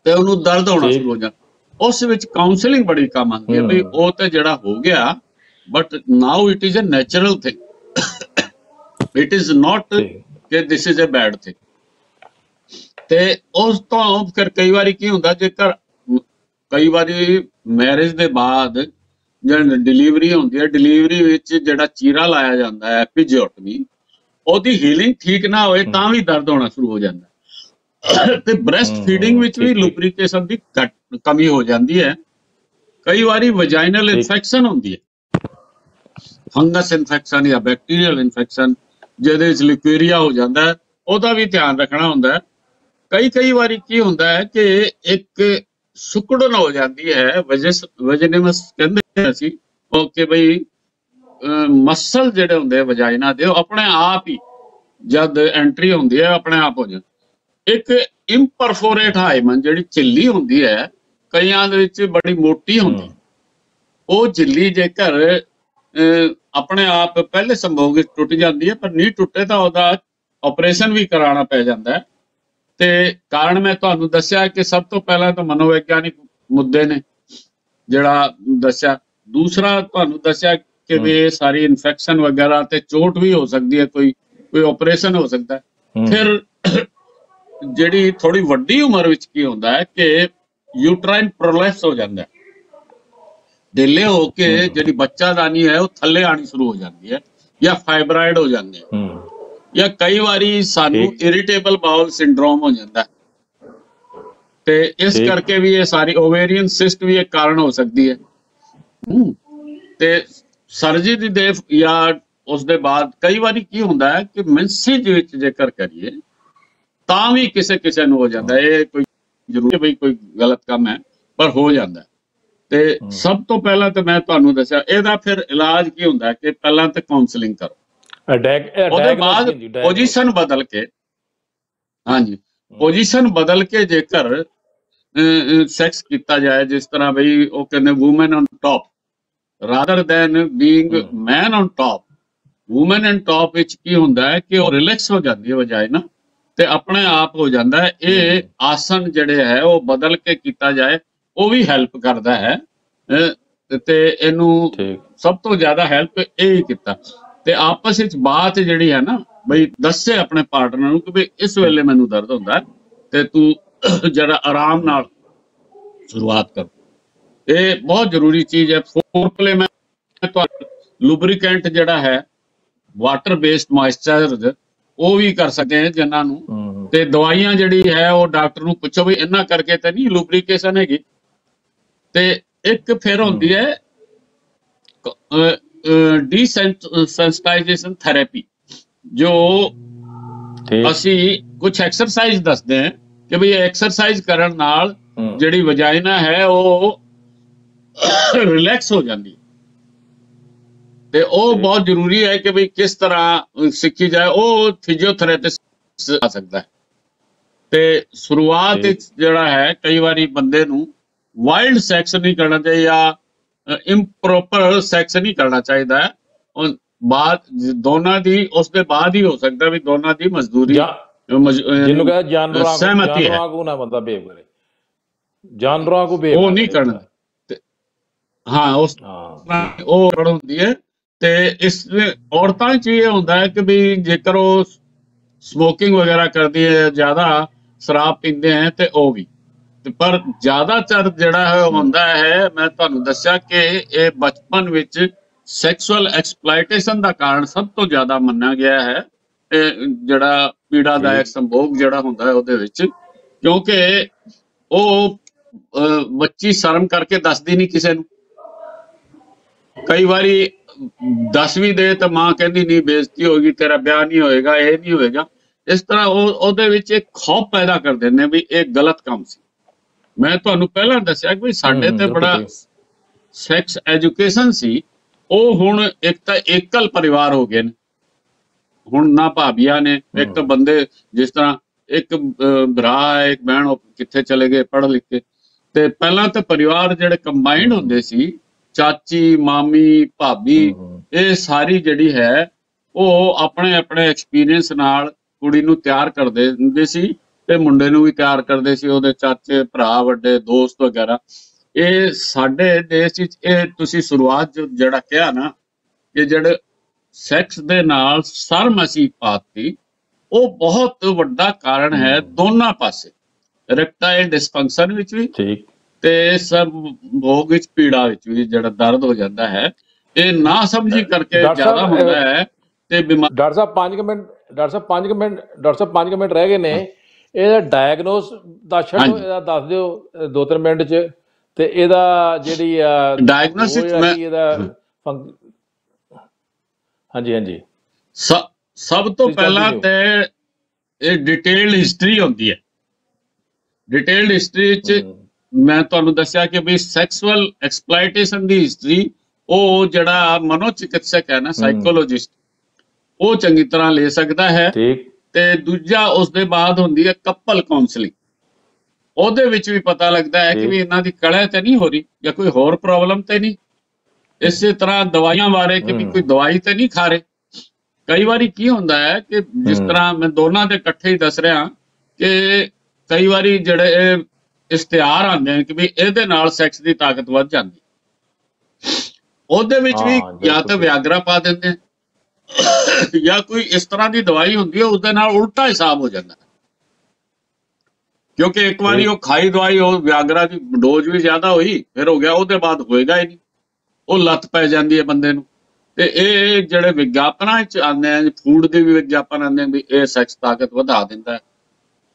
ਤੇ ਉਹਨੂੰ ਦਰਦ ਹੋਣਾ ਸ਼ੁਰੂ ਹੋ ਜਾਂਦਾ। ਉਸ ਵਿੱਚ ਕਾਉਂਸਲਿੰਗ ਬੜੀ ਕੰਮ ਆਉਂਦੀ ਹੈ ਬਈ ਉਹ ਤੇ ਜਿਹੜਾ ਹੋ ਗਿਆ, but now it is a natural thing, it is not ਕਿ this is a bad thing. ਤੇ ਉਸ ਤੋਂ ਫਿਰ ਕਈ ਵਾਰੀ ਕੀ ਹੁੰਦਾ, ਜੇਕਰ ਕਈ ਵਾਰੀ ਮੈਰਿਜ ਦੇ ਬਾਅਦ ਜਿਹੜੀ ਡਿਲੀਵਰੀ ਹੁੰਦੀ ਹੈ, ਡਿਲੀਵਰੀ ਵਿੱਚ ਜਿਹੜਾ ਚੀਰਾ ਲਾਇਆ ਜਾਂਦਾ ਹੈ ਐਪੀਜਿਓਟਮੀ, ਉਹਦੀ ਹੀਲਿੰਗ ਠੀਕ ਨਾ ਹੋਏ ਤਾਂ ਵੀ ਦਰਦ ਹੋਣਾ ਸ਼ੁਰੂ ਹੋ ਜਾਂਦਾ। ਤੇ ਬ੍ਰੈਸਟ ਫੀਡਿੰਗ ਵਿੱਚ ਵੀ ਲੂਬਰੀਕੇਸ਼ਨ ਦੀ ਕਮੀ ਹੋ ਜਾਂਦੀ ਹੈ। ਕਈ ਵਾਰੀ ਵਜਾਈਨਲ ਇਨਫੈਕਸ਼ਨ ਹੁੰਦੀ ਹੈ, ਫੰਗਸ ਇਨਫੈਕਸ਼ਨ ਜਾਂ ਬੈਕਟੀਰੀਅਲ ਇਨਫੈਕਸ਼ਨ, ਜਿਹਦੇ ਵਿੱਚ ਲਿਕੁਇਰੀਆ ਹੋ ਜਾਂਦਾ ਹੈ, ਉਹਦਾ ਵੀ ਧਿਆਨ ਰੱਖਣਾ ਹੁੰਦਾ ਹੈ। ਕਈ ਵਾਰੀ ਕੀ ਹੁੰਦਾ ਹੈ ਕਿ ਇੱਕ ਸੁਕੜਨ ਹੋ ਜਾਂਦੀ ਹੈ, ਵਜਨਿਮਸ ਕਹਿੰਦੇ ਅਸੀਂ, ਉਹ ਕਿ ਬਈ ਮਸਲ ਜਿਹੜੇ ਹੁੰਦੇ ਆ ਵਜਾਈਨਾ ਦੇ, ਉਹ ਆਪਣੇ ਆਪ ਹੀ ਜਦ ਐਂਟਰੀ ਹੁੰਦੀ ਹੈ ਆਪਣੇ ਆਪ ਹੋ ਜਾਂਦੀ। ਇੱਕ ਇੰਪਰਫੋਰੇਟ ਹਾਈਮਨ ਜਿਹੜੀ ਝਿੱਲੀ ਹੁੰਦੀ ਹੈ, ਕਈਆਂ ਦੇ ਵਿੱਚ ਬੜੀ ਮੋਟੀ ਹੁੰਦੀ, ਉਹ ਝਿੱਲੀ ਜੇਕਰ ਆਪਣੇ ਆਪ ਪਹਿਲੇ ਸੰਭੋਗ ਵਿੱਚ ਟੁੱਟ ਜਾਂਦੀ ਹੈ, ਪਰ ਨਹੀਂ ਟੁੱਟੇ ਤਾਂ ਉਹਦਾ ਆਪਰੇਸ਼ਨ ਵੀ ਕਰਾਉਣਾ ਪੈ ਜਾਂਦਾ ਹੈ। ਤੇ ਕਾਰਨ ਮੈਂ ਤੁਹਾਨੂੰ ਦੱਸਿਆ ਕਿ ਸਭ ਤੋਂ ਪਹਿਲਾਂ ਤਾਂ ਮਨੋਵਿਗਿਆਨਿਕ ਮੁੱਦੇ ਨੇ ਜਿਹੜਾ ਦੱਸਿਆ। ਦੂਸਰਾ ਤੁਹਾਨੂੰ ਦੱਸਿਆ ਕਿ ਵੀ ਇਹ ਸਾਰੀ ਇਨਫੈਕਸ਼ਨ ਵਗੈਰਾ ਤੇ ਚੋਟ ਵੀ ਹੋ ਸਕਦੀ ਹੈ, ਕੋਈ ਆਪਰੇਸ਼ਨ ਹੋ ਸਕਦਾ ਹੈ। ਫਿਰ ਜਿਹੜੀ ਥੋੜੀ ਵੱਡੀ ਉਮਰ ਵਿੱਚ ਕੀ ਹੁੰਦਾ ਹੈ ਕਿ ਯੂਟਰਾਈਨ ਪ੍ਰੋਲੈਪਸ ਹੋ ਜਾਂਦਾ ਹੈ, ਢਿੱਲੇ ਹੋ ਕੇ ਜਿਹੜੀ ਬੱਚਾਦਾਨੀ ਹੈ ਉਹ ਥੱਲੇ ਆਣੀ ਸ਼ੁਰੂ ਹੋ ਜਾਂਦੀ ਹੈ, ਜਾਂ ਫਾਈਬਰਾਇਡ ਹੋ ਜਾਂਦੇ ਹੈ। ਜਾਂ ਕਈ ਵਾਰੀ ਸਾਨੂੰ ਠੀਕ ਇਰੀਟੇਬਲ ਬਾਉਲ ਸਿੰਡਰੋਮ ਹੋ ਜਾਂਦਾ ਹੈ, ਤੇ ਇਸ ਠੀਕ ਕਰਕੇ ਵੀ ਇਹ ਸਾਰੀ ਓਵੇਰੀਅਨ ਸਿਸਟ ਵੀ ਇੱਕ ਕਾਰਨ ਹੋ ਸਕਦੀ ਹੈ। ਤੇ ਸਰਜੀ ਦੀ ਦੇਖ ਜਾਂ ਉਸ ਦੇ ਬਾਅਦ ਕਈ ਵਾਰੀ ਕੀ ਹੁੰਦਾ ਹੈ ਕਿ ਮੈਂਸੇਜ ਵਿੱਚ ਜੇਕਰ ਕਰੀਏ ਤਾਂ ਵੀ ਕਿਸੇ ਕਿਸੇ ਨੂੰ ਹੋ ਜਾਂਦਾ ਹੈ। ਇਹ ਕੋਈ ਜ਼ਰੂਰੀ ਬਈ ਕੋਈ ਗਲਤ ਕੰਮ ਹੈ, ਪਰ ਹੋ ਜਾਂਦਾ ਹੈ। ਤੇ ਸਭ ਤੋਂ ਪਹਿਲਾਂ ਤਾਂ ਮੈਂ ਤੁਹਾਨੂੰ ਦੱਸਿਆ ਇਹਦਾ ਫਿਰ ਇਲਾਜ ਕੀ ਹੁੰਦਾ ਹੈ ਕਿ ਪਹਿਲਾਂ ਤਾਂ ਕਾਉਂਸਲਿੰਗ ਕਰੋ, ਉਹਦੇ ਬਾਅਦ ਪੋਜੀਸ਼ਨ ਬਦਲ ਕੇ, ਹਾਂਜੀ, ਪੋਜੀਸ਼ਨ ਬਦਲ ਕੇ ਜੇਕਰ ਸੈਕਸ ਕੀਤਾ ਜਾਏ, ਜਿਸ ਤਰ੍ਹਾਂ ਬਈ ਉਹ ਕਹਿੰਦੇ woman on top rather then being man on top. Woman on top ਵਿੱਚ ਕੀ ਹੁੰਦਾ ਹੈ ਕਿ ਉਹ ਰਿਲੈਕਸ ਹੋ ਜਾਂਦੀ ਹੈ ਵਜਾਇਨਾ, ਤੇ ਆਪਣੇ ਆਪ ਹੋ ਜਾਂਦਾ ਹੈ। ਇਹ ਆਸਨ ਜਿਹੜੇ ਹੈ ਉਹ ਬਦਲ ਕੇ ਕੀਤਾ ਜਾਏ, ਉਹ ਵੀ ਹੈਲਪ ਕਰਦਾ ਹੈ। ਤੇ ਇਹਨੂੰ ਸਭ ਤੋਂ ਜ਼ਿਆਦਾ ਹੈਲਪ ਇਹ ਹੀ ਕੀਤਾ। ਤੇ ਆਪਸ ਵਿੱਚ ਬਾਤ ਜਿਹੜੀ ਹੈ ਨਾ ਬਈ ਦੱਸੇ ਆਪਣੇ ਪਾਰਟਨਰ ਨੂੰ ਕਿ ਬਈ ਇਸ ਵੇਲੇ ਮੈਨੂੰ ਦਰਦ ਹੁੰਦਾ ਤੇ ਤੂੰ ਜਿਹੜਾ ਆਰਾਮ ਨਾਲ ਸ਼ੁਰੂਆਤ ਕਰ। ਇਹ ਬਹੁਤ ਜ਼ਰੂਰੀ ਚੀਜ਼ ਹੈ। ਫੋਰਪਲੇ ਮੈਂ ਲੁਬਰੀਕੈਂਟ ਜਿਹੜਾ ਹੈ ਵਾਟਰ ਬੇਸਡ ਮੋਇਸਚਰਾਈਜ਼ਰ ਉਹ ਵੀ ਕਰ ਸਕਦੇ ਹਾਂ ਜਿਨ੍ਹਾਂ ਨੂੰ। ਤੇ ਦਵਾਈਆਂ ਜਿਹੜੀ ਹੈ ਉਹ ਡਾਕਟਰ ਨੂੰ ਪੁੱਛੋ ਵੀ ਇਹਨਾਂ ਕਰਕੇ ਤਾਂ ਨਹੀਂ ਲੁਬਰੀਕੇਸ਼ਨ ਹੈਗੀ। ਤੇ ਇੱਕ ਫਿਰ ਹੁੰਦੀ ਹੈ ਡੀਸੈਂਸਿਟਾਈਜੇਸ਼ਨ ਥੈਰੇਪੀ, ਜੋ ਅਸੀਂ ਕੁਝ ਐਕਸਰਸਾਈਜ਼ ਦੱਸਦੇ ਹਾਂ ਕਿ ਵੀ ਐਕਸਰਸਾਈਜ਼ ਕਰਨ ਨਾਲ ਜਿਹੜੀ ਵਜਾਇਨਾ ਹੈ ਉਹ ਰਿਲੈਕਸ ਹੋ ਜਾਂਦੀ ਹੈ। ਤੇ ਉਹ ਬਹੁਤ ਜ਼ਰੂਰੀ ਹੈ ਕਿ ਵੀ ਕਿਸ ਤਰ੍ਹਾਂ ਸਿੱਖੀ ਜਾਏ, ਉਹ ਫਿਜ਼ੀਓਥੈਰੇਪਿਸਟ ਆ ਸਕਦਾ ਹੈ। ਤੇ ਸ਼ੁਰੂਆਤ ਵਿੱਚ ਜਿਹੜਾ ਹੈ ਕਈ ਵਾਰੀ ਬੰਦੇ ਨੂੰ ਵਾਈਲਡ ਸੈਕਸ ਨਹੀਂ ਕਰਨਾ ਚਾਹੀਦਾ ਜਾਂ ਇੰਪਰੋਪਰ ਸੈਕਸ ਨਹੀਂ ਕਰਨਾ ਚਾਹੀਦਾ ਹੈ। ਬਾਅਦ ਦੋਨਾਂ ਦੀ ਉਸ ਦੇ ਬਾਅਦ ਹੀ ਹੋ ਸਕਦਾ ਵੀ ਦੋਨਾਂ ਦੀ ਮਜ਼ਦੂਰੀ ਜਿਹਨੂੰ ਕਹਿੰਦਾ ਜਾਨਵਰਾਂ ਕੋ ਨਾ ਬੰਦਾ ਬੇਵ ਕਰੇ, ਜਾਨਵਰਾਂ ਕੋ ਬੇਵ ਉਹ ਨਹੀਂ ਕਰਨਾ। ਹਾਂ ਉਸ ਉਹ ਹੁੰਦੀ ਹੈ। ਤੇ ਇਸ ਔਰਤਾਂ 'ਚ ਇਹ ਹੁੰਦਾ ਹੈ ਕਿ ਵੀ ਜੇਕਰ ਉਹ ਸਮੋਕਿੰਗ ਵਗੈਰਾ ਕਰਦੀ ਹੈ, ਜ਼ਿਆਦਾ ਸ਼ਰਾਬ ਪੀਂਦੇ ਹੈ, ਤੇ ਉਹ ਵੀ ਪਰ ਜ਼ਿਆਦਾਤਰ ਜਿਹੜਾ ਹੈ ਹੁੰਦਾ ਹੈ, ਮੈਂ ਤੁਹਾਨੂੰ ਦੱਸਿਆ ਕਿ ਇਹ ਬਚਪਨ ਵਿੱਚ ਸੈਕਸੁਅਲ ਐਕਸਪਲਾਇਟੇਸ਼ਨ ਦਾ ਕਾਰਨ ਸਭ ਤੋਂ ਜ਼ਿਆਦਾ ਮੰਨਿਆ ਗਿਆ ਹੈ। ਇਹ ਜਿਹੜਾ ਪੀੜਾਦਾਇਕ ਸੰਭੋਗ ਜਿਹੜਾ ਹੁੰਦਾ ਹੈ ਉਹਦੇ ਵਿੱਚ, ਕਿਉਂਕਿ ਉਹ ਬੱਚੀ ਸ਼ਰਮ ਕਰਕੇ ਦੱਸਦੀ ਨਹੀਂ ਕਿਸੇ ਨੂੰ। ਕਈ ਵਾਰੀ ਦੱਸ ਵੀ ਦੇ ਤਾਂ ਮਾਂ ਕਹਿੰਦੀ ਨਹੀਂ ਬੇਇੱਜ਼ਤੀ ਹੋਏਗੀ, ਤੇਰਾ ਵਿਆਹ ਨਹੀਂ ਹੋਏਗਾ, ਇਹ ਨਹੀਂ ਹੋਏਗਾ। ਇਸ ਤਰ੍ਹਾਂ ਉਹਦੇ ਵਿੱਚ ਇੱਕ ਖੌਫ ਪੈਦਾ ਕਰ ਦਿੰਦੇ ਵੀ ਇਹ ਗਲਤ ਕੰਮ ਸੀ। ਮੈਂ ਤੁਹਾਨੂੰ ਪਹਿਲਾਂ ਦੱਸਿਆ ਕਿ ਸਾਡੇ ਤੇ ਬੜਾ ਸੈਕਸ ਐਜੂਕੇਸ਼ਨ ਸੀ, ਉਹ ਹੁਣ ਇੱਕ ਤਾਂ ਏਕਲ ਪਰਿਵਾਰ ਹੋ ਗਏ ਨੇ। ਹੁਣ ਨਾ ਭਾਬੀਆਂ ਨੇ, ਇੱਕ ਤਾਂ ਬੰਦੇ ਜਿਸ ਤਰ੍ਹਾਂ ਇੱਕ ਭਰਾ ਹੈ, ਇੱਕ ਭੈਣ, ਉਹ ਕਿੱਥੇ ਚਲੇ ਗਏ ਪੜ੍ਹ ਲਿਖ ਕੇ। ਤੇ ਪਹਿਲਾਂ ਤਾਂ ਪਰਿਵਾਰ ਜਿਹੜੇ ਕੰਬਾਈਨਡ ਹੁੰਦੇ ਸੀ, ਚਾਚੀ, ਮਾਮੀ, ਭਾਬੀ, ਇਹ ਸਾਰੀ ਜਿਹੜੀ ਹੈ ਉਹ ਆਪਣੇ ਆਪਣੇ ਐਕਸਪੀਰੀਅੰਸ ਨਾਲ ਕੁੜੀ ਨੂੰ ਤਿਆਰ ਕਰਦੇ ਹੁੰਦੇ ਸੀ ਤੇ ਮੁੰਡੇ ਨੂੰ ਵੀ ਤਿਆਰ ਕਰਦੇ ਸੀ, ਉਹਦੇ ਚਾਚੇ, ਭਰਾ, ਵੱਡੇ ਦੋਸਤ ਵਗੈਰਾ। ਇਹ ਸਾਡੇ ਦੇਸ਼ ਵਿੱਚ ਇਹ ਤੁਸੀਂ ਸ਼ੁਰੂਆਤ ਜਿਹੜਾ ਕਿਹਾ ਨਾ ਕਿ ਜਿਹੜੇ ਸੈਕਸ ਦੇ ਨਾਲ ਸ਼ਰਮ ਅਸੀਂ ਪਾਤੀ, ਉਹ ਬਹੁਤ ਵੱਡਾ ਕਾਰਨ ਹੈ ਦੋਨਾਂ ਪਾਸੇ, ਇਰੈਕਟਾਈਲ ਡਿਸਫੰਕਸ਼ਨ ਵਿੱਚ ਵੀ ਤੇ ਸੰਭੋਗ ਵਿੱਚ ਪੀੜਾ ਵਿੱਚ ਵੀ ਜਿਹੜਾ ਦਰਦ ਹੋ ਜਾਂਦਾ ਹੈ। ਇਹ ਨਾ ਸਮਝੀ ਕਰਕੇ ਜ਼ਿਆਦਾ ਹੁੰਦਾ ਹੈ ਤੇ ਬਿਮਾਰੀ। ਡਾਕਟਰ ਸਾਹਿਬ 5 ਮਿੰਟ ਰਹਿ ਗਏ ਨੇ। ਇਹਦਾ ਡਾਇਗਨੋਸ ਦਾ ਛੱਡੋ, ਇਹਦਾ ਦੱਸ ਦਿਓ 2-3 ਮਿੰਟ 'ਚ। ਤੇ ਇਹਦਾ ਜਿਹੜੀ ਡਾਇਗਨੋਸਿਸ ਇਹਦਾ ਹਾਂਜੀ ਸਭ ਤੋਂ ਪਹਿਲਾਂ ਤੇ ਇਹ ਡਿਟੇਲਡ ਹਿਸਟਰੀ ਹੁੰਦੀ ਹੈ। ਡਿਟੇਲਡ ਹਿਸਟਰੀ ਵਿੱਚ ਮੈਂ ਤੁਹਾਨੂੰ ਦੱਸਿਆ ਕਿ ਵੀ ਸੈਕਸੁਅਲ ਐਕਸਪਲਾਇਟੇਸ਼ਨ ਦੀ ਹਿਸਟਰੀ ਉਹ ਜਿਹੜਾ ਮਨੋਚਿਕਿਤਸਕ ਹੈ ਨਾ, ਸਾਈਕੋਲੋਜਿਸਟ, ਉਹ ਚੰਗੀ ਤਰ੍ਹਾਂ ਲੈ ਸਕਦਾ ਹੈ। ਤੇ ਦੂਜਾ ਉਸ ਦੇ ਬਾਅਦ ਹੁੰਦੀ ਹੈ ਕਪਲ ਕਾਉਂਸਲਿੰਗ। ਉਹਦੇ ਵਿੱਚ ਵੀ ਪਤਾ ਲੱਗਦਾ ਹੈ ਕਿ ਵੀ ਇਹਨਾਂ ਦੀ ਕਲਹ ਤੇ ਨਹੀਂ ਹੋ ਰਹੀ ਜਾਂ ਕੋਈ ਹੋਰ ਪ੍ਰੋਬਲਮ ਤੇ ਨਹੀਂ। ਇਸੇ ਤਰ੍ਹਾਂ ਦਵਾਈਆਂ ਬਾਰੇ ਕਿ ਵੀ ਕੋਈ ਦਵਾਈ ਤੇ ਨਹੀਂ ਖਾ ਰਹੇ। ਕਈ ਵਾਰੀ ਕੀ ਹੁੰਦਾ ਹੈ ਕਿ ਜਿਸ ਤਰ੍ਹਾਂ ਮੈਂ ਦੋਨਾਂ ਦੇ ਇਕੱਠੇ ਹੀ ਦੱਸ ਰਿਹਾ ਕਿ ਕਈ ਵਾਰੀ ਜਿਹੜੇ ਇਸ਼ਤਿਹਾਰ ਆਉਂਦੇ ਨੇ ਕਿ ਵੀ ਇਹਦੇ ਨਾਲ ਸੈਕਸ ਦੀ ਤਾਕਤ ਵੱਧ ਜਾਂਦੀ, ਉਹਦੇ ਵਿੱਚ ਵੀ ਜਾਂ ਤਾਂ ਵਿਆਗਰਾ ਪਾ ਦਿੰਦੇ ਜਾਂ ਕੋਈ ਇਸ ਤਰ੍ਹਾਂ ਦੀ ਦਵਾਈ ਹੁੰਦੀ ਹੈ, ਉਸਦੇ ਨਾਲ ਉਲਟਾ ਹਿਸਾਬ ਹੋ ਜਾਂਦਾ। ਕਿਉਂਕਿ ਇੱਕ ਵਾਰੀ ਉਹ ਖਾਈ ਦਵਾਈ, ਉਹ ਵਿਆਗਰਾ ਦੀ ਡੋਜ਼ ਵੀ ਜ਼ਿਆਦਾ ਹੋਈ, ਫਿਰ ਹੋ ਗਿਆ, ਉਹਦੇ ਬਾਅਦ ਹੋਏਗਾ ਹੀ ਨਹੀਂ, ਉਹ ਲੱਤ ਪੈ ਜਾਂਦੀ ਹੈ ਬੰਦੇ ਨੂੰ। ਤੇ ਇਹ ਜਿਹੜੇ ਵਿਗਿਆਪਨਾਂ ਵਿੱਚ ਆਉਂਦੇ ਆ, ਫੂਡ ਦੇ ਵੀ ਵਿਗਿਆਪਨ ਆਉਂਦੇ ਆ ਵੀ ਇਹ ਸੈਕਸ ਤਾਕਤ ਵਧਾ ਦਿੰਦਾ ਹੈ,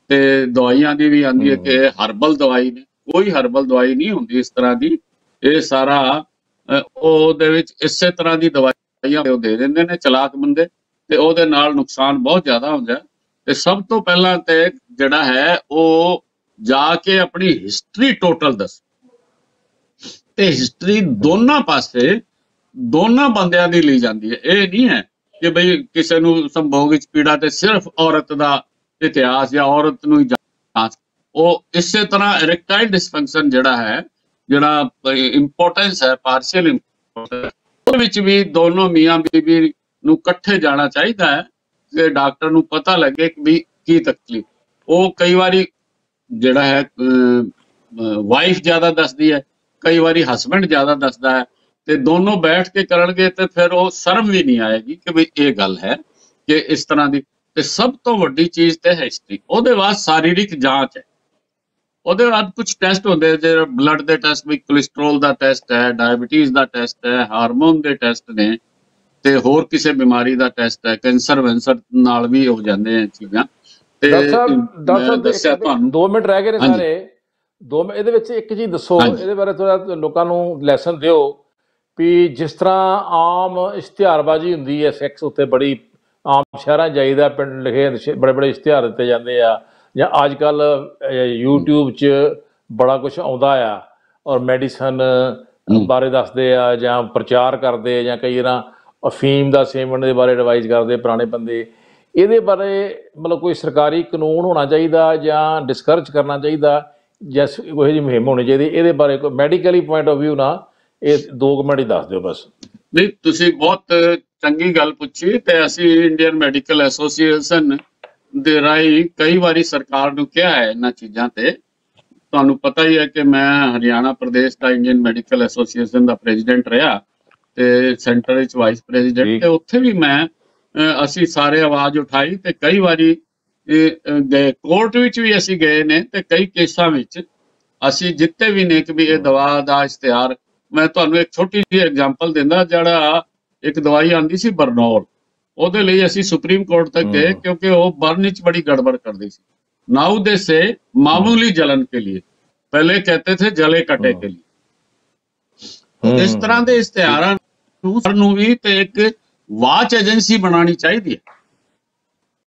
ਤੇ ਦਵਾਈਆਂ ਦੀ ਵੀ ਆਉਂਦੀ ਹੈ ਕਿ ਇਹ ਹਰਬਲ ਦਵਾਈ ਨੇ। ਕੋਈ ਹਰਬਲ ਦਵਾਈ ਨਹੀਂ ਹੁੰਦੀ ਇਸ ਤਰ੍ਹਾਂ ਦੀ। ਇਹ ਸਾਰਾ ਉਹਦੇ ਵਿੱਚ ਇਸੇ ਤਰ੍ਹਾਂ ਦੀ ਦਵਾਈਆਂ ਉਹ ਦੇ ਦਿੰਦੇ ਨੇ ਚਲਾਕ ਬੰਦੇ, ਤੇ ਉਹਦੇ ਨਾਲ ਨੁਕਸਾਨ ਬਹੁਤ ਜ਼ਿਆਦਾ ਹੁੰਦਾ ਹੈ। ਤੇ ਸਭ ਤੋਂ ਪਹਿਲਾਂ ਤੇ ਜਿਹੜਾ ਹੈ ਉਹ ਜਾ ਕੇ ਆਪਣੀ ਹਿਸਟਰੀ ਟੋਟਲ ਦੱਸ, ਤੇ ਹਿਸਟਰੀ ਦੋਨਾਂ ਪਾਸੇ ਦੋਨਾਂ ਬੰਦਿਆਂ ਦੀ ਲਈ ਜਾਂਦੀ ਹੈ। ਇਹ ਨਹੀਂ ਹੈ ਕਿ ਬਈ ਕਿਸੇ ਨੂੰ ਸੰਭੋਗ ਵਿੱਚ ਪੀੜਾ ਤੇ ਸਿਰਫ ਔਰਤ ਦਾ ਇਤਿਹਾਸ ਜਾਂ ਔਰਤ ਨੂੰ ਹੀ ਜਾਂਚ। ਉਹ ਇਸੇ ਤਰ੍ਹਾਂ ਇਰੈਕਟਾਈਲ ਡਿਸਫੰਕਸ਼ਨ ਜਿਹੜਾ ਹੈ, ਜਿਹੜਾ ਇੰਪੋਰਟੈਂਸ ਹੈ, ਪਾਰਸ਼ੀਅਲ ਇੰਪੋਰਟੈਂਸ, ਉਹਦੇ ਵਿੱਚ ਵੀ ਦੋਨੋਂ ਮੀਆਂ ਬੀਬੀ ਨੂੰ ਇਕੱਠੇ ਜਾਣਾ ਚਾਹੀਦਾ ਹੈ ਕਿ ਡਾਕਟਰ ਨੂੰ ਪਤਾ ਲੱਗੇ ਕਿ ਵੀ ਕੀ ਤਕਲੀਫ। ਉਹ ਕਈ ਵਾਰੀ ਜਿਹੜਾ ਹੈ ਵਾਈਫ ਜ਼ਿਆਦਾ ਦੱਸਦੀ ਹੈ, ਕਈ ਵਾਰੀ ਹਸਬੈਂਡ ਜ਼ਿਆਦਾ ਦੱਸਦਾ ਹੈ, ਤੇ ਦੋਨੋਂ ਬੈਠ ਕੇ ਕਰਨਗੇ ਤੇ ਫਿਰ ਉਹ ਸ਼ਰਮ ਵੀ ਨਹੀਂ ਆਏਗੀ ਕਿ ਵੀ ਇਹ ਗੱਲ ਹੈ ਕਿ ਇਸ ਤਰ੍ਹਾਂ ਦੀ। ਤੇ ਸਭ ਤੋਂ ਵੱਡੀ ਚੀਜ਼ ਤੇ ਹਿਸਟਰੀ, ਉਹਦੇ ਬਾਅਦ ਸਰੀਰਕ ਜਾਂਚ ਹੈ, ਉਹਦੇ ਬਾਅਦ ਕੁਝ ਟੈਸਟ ਹੁੰਦੇ ਜਿਹੜੇ ਬਲੱਡ ਦੇ ਟੈਸਟ ਵੀ, ਕੋਲੇਸਟ੍ਰੋਲ ਦਾ ਟੈਸਟ ਹੈ, ਡਾਇਬੀਟੀਜ਼ ਦਾ ਟੈਸਟ ਹੈ, ਹਾਰਮੋਨ ਦੇ ਟੈਸਟ ਨੇ, ਤੇ ਹੋਰ ਕਿਸੇ ਬਿਮਾਰੀ ਦਾ ਟੈਸਟ ਹੈ, ਕੈਂਸਰ ਵੈਂਸਰ ਨਾਲ ਵੀ ਹੋ ਜਾਂਦੇ ਆ ਚੀਜ਼ਾਂ। ਤੇ ਡਾਕਟਰ ਸਾਹਿਬ ਦੱਸਿਆ ਤੁਹਾਨੂੰ 2 ਮਿੰਟ ਰਹਿ ਗਏ ਨੇ ਸਾਰੇ। ਇਹਦੇ ਵਿੱਚ ਇੱਕ ਚੀਜ਼ ਦੱਸੋ, ਇਹਦੇ ਬਾਰੇ ਥੋੜਾ ਲੋਕਾਂ ਨੂੰ ਲੈਸਨ ਦਿਓ ਵੀ ਜਿਸ ਤਰ੍ਹਾਂ ਆਮ ਇਸ਼ਤਿਹਾਰਬਾਜ਼ੀ ਹੁੰਦੀ ਹੈ ਸੈਕਸ ਉੱਤੇ, ਬੜੀ ਆਮ ਸ਼ਹਿਰਾਂ ਜਾਈਦਾ, ਪਿੰਡ ਲਿਖੇ ਬੜੇ ਬੜੇ ਇਸ਼ਤਿਹਾਰ ਦਿੱਤੇ ਜਾਂਦੇ ਆ, ਜਾਂ ਅੱਜ ਕੱਲ੍ਹ YouTube 'ਚ ਬੜਾ ਕੁਝ ਆਉਂਦਾ ਆ, ਔਰ ਮੈਡੀਸਨ ਬਾਰੇ ਦੱਸਦੇ ਆ, ਜਾਂ ਪ੍ਰਚਾਰ ਕਰਦੇ, ਜਾਂ ਕਈ ਵਾਰ ਅਫੀਮ ਦਾ ਸੇਵਨ ਦੇ ਬਾਰੇ ਐਡਵਾਈਜ਼ ਕਰਦੇ ਪੁਰਾਣੇ ਬੰਦੇ। ਇਹਦੇ ਬਾਰੇ ਮਤਲਬ ਕੋਈ ਸਰਕਾਰੀ ਕਾਨੂੰਨ ਹੋਣਾ ਚਾਹੀਦਾ, ਜਾਂ ਡਿਸਕਰਜ ਕਰਨਾ ਚਾਹੀਦਾ, ਜਾਂ ਕੋਈ ਜਿਹੀ ਮੁਹਿੰਮ ਹੋਣੀ ਚਾਹੀਦੀ ਇਹਦੇ ਬਾਰੇ? ਕੋਈ ਮੈਡੀਕਲੀ ਪੁਆਇੰਟ ਆਫ ਵਿਊ ਨਾ, ਇਹ 2 ਮਿੰਟ ਹੀ ਦੱਸ ਦਿਓ ਬਸ। ਨਹੀਂ, ਤੁਸੀਂ ਬਹੁਤ ਚੰਗੀ ਗੱਲ ਪੁੱਛੀ। ਤੇ ਅਸੀਂ ਇੰਡੀਅਨ ਮੈਡੀਕਲ ਐਸੋਸੀਏਸ਼ਨ ਦੇ ਰਾਹੀਂ ਕਈ ਵਾਰੀ ਸਰਕਾਰ ਨੂੰ ਕਿਹਾ ਹੈ ਇਹਨਾਂ ਚੀਜ਼ਾਂ ਤੇ। ਤੁਹਾਨੂੰ ਪਤਾ ਹੀ ਹੈ ਕਿ ਮੈਂ ਹਰਿਆਣਾ ਪ੍ਰਦੇਸ਼ ਦਾ ਇੰਡੀਅਨ ਮੈਡੀਕਲ ਐਸੋਸੀਏਸ਼ਨ ਦਾ ਪ੍ਰੈਜ਼ੀਡੈਂਟ ਰਿਹਾ, ਤੇ ਸੈਂਟਰ ਵਿੱਚ ਵਾਈਸ ਪ੍ਰੈਜ਼ੀਡੈਂਟ, ਤੇ ਉੱਥੇ ਵੀ ਅਸੀਂ ਸਾਰੇ ਆਵਾਜ਼ ਉਠਾਈ, ਤੇ ਕਈ ਵਾਰੀ ਗਏ ਕੋਰਟ ਵਿੱਚ ਵੀ ਅਸੀਂ ਗਏ ਨੇ, ਤੇ ਕਈ ਕੇਸਾਂ ਵਿੱਚ ਅਸੀਂ ਜਿੱਤੇ ਵੀ ਨੇ ਕਿ ਵੀ ਇਹ ਦਵਾ ਦਾ ਇਸ਼ਤਿਹਾਰ। ਮੈਂ ਤੁਹਾਨੂੰ ਇੱਕ ਛੋਟੀ ਜਿਹੀ ਐਗਜ਼ਾਮਪਲ ਦਿੰਦਾ, ਜਿਹੜਾ ਇੱਕ ਦਵਾਈ ਆਉਂਦੀ ਸੀ ਬਰਨੌਲ, ਉਹਦੇ ਲਈ ਅਸੀਂ ਸੁਪਰੀਮ ਕੋਰਟ ਤੱਕ ਗਏ ਕਿਉਂਕਿ ਉਹ ਬਰਨ ਵਿੱਚ ਬੜੀ ਗੜਬੜ ਕਰਦੀ ਸੀ। ਨਾउ दे से मामूली जलन के लिए, पहले कहते थे जले कटे के लिए। इस तरह के इश्तिहारां ਨੂੰ ਵੀ ਤੇ ਇੱਕ ਵਾਚ ਏਜੰਸੀ ਬਣਾਉਣੀ ਚਾਹੀਦੀ ਹੈ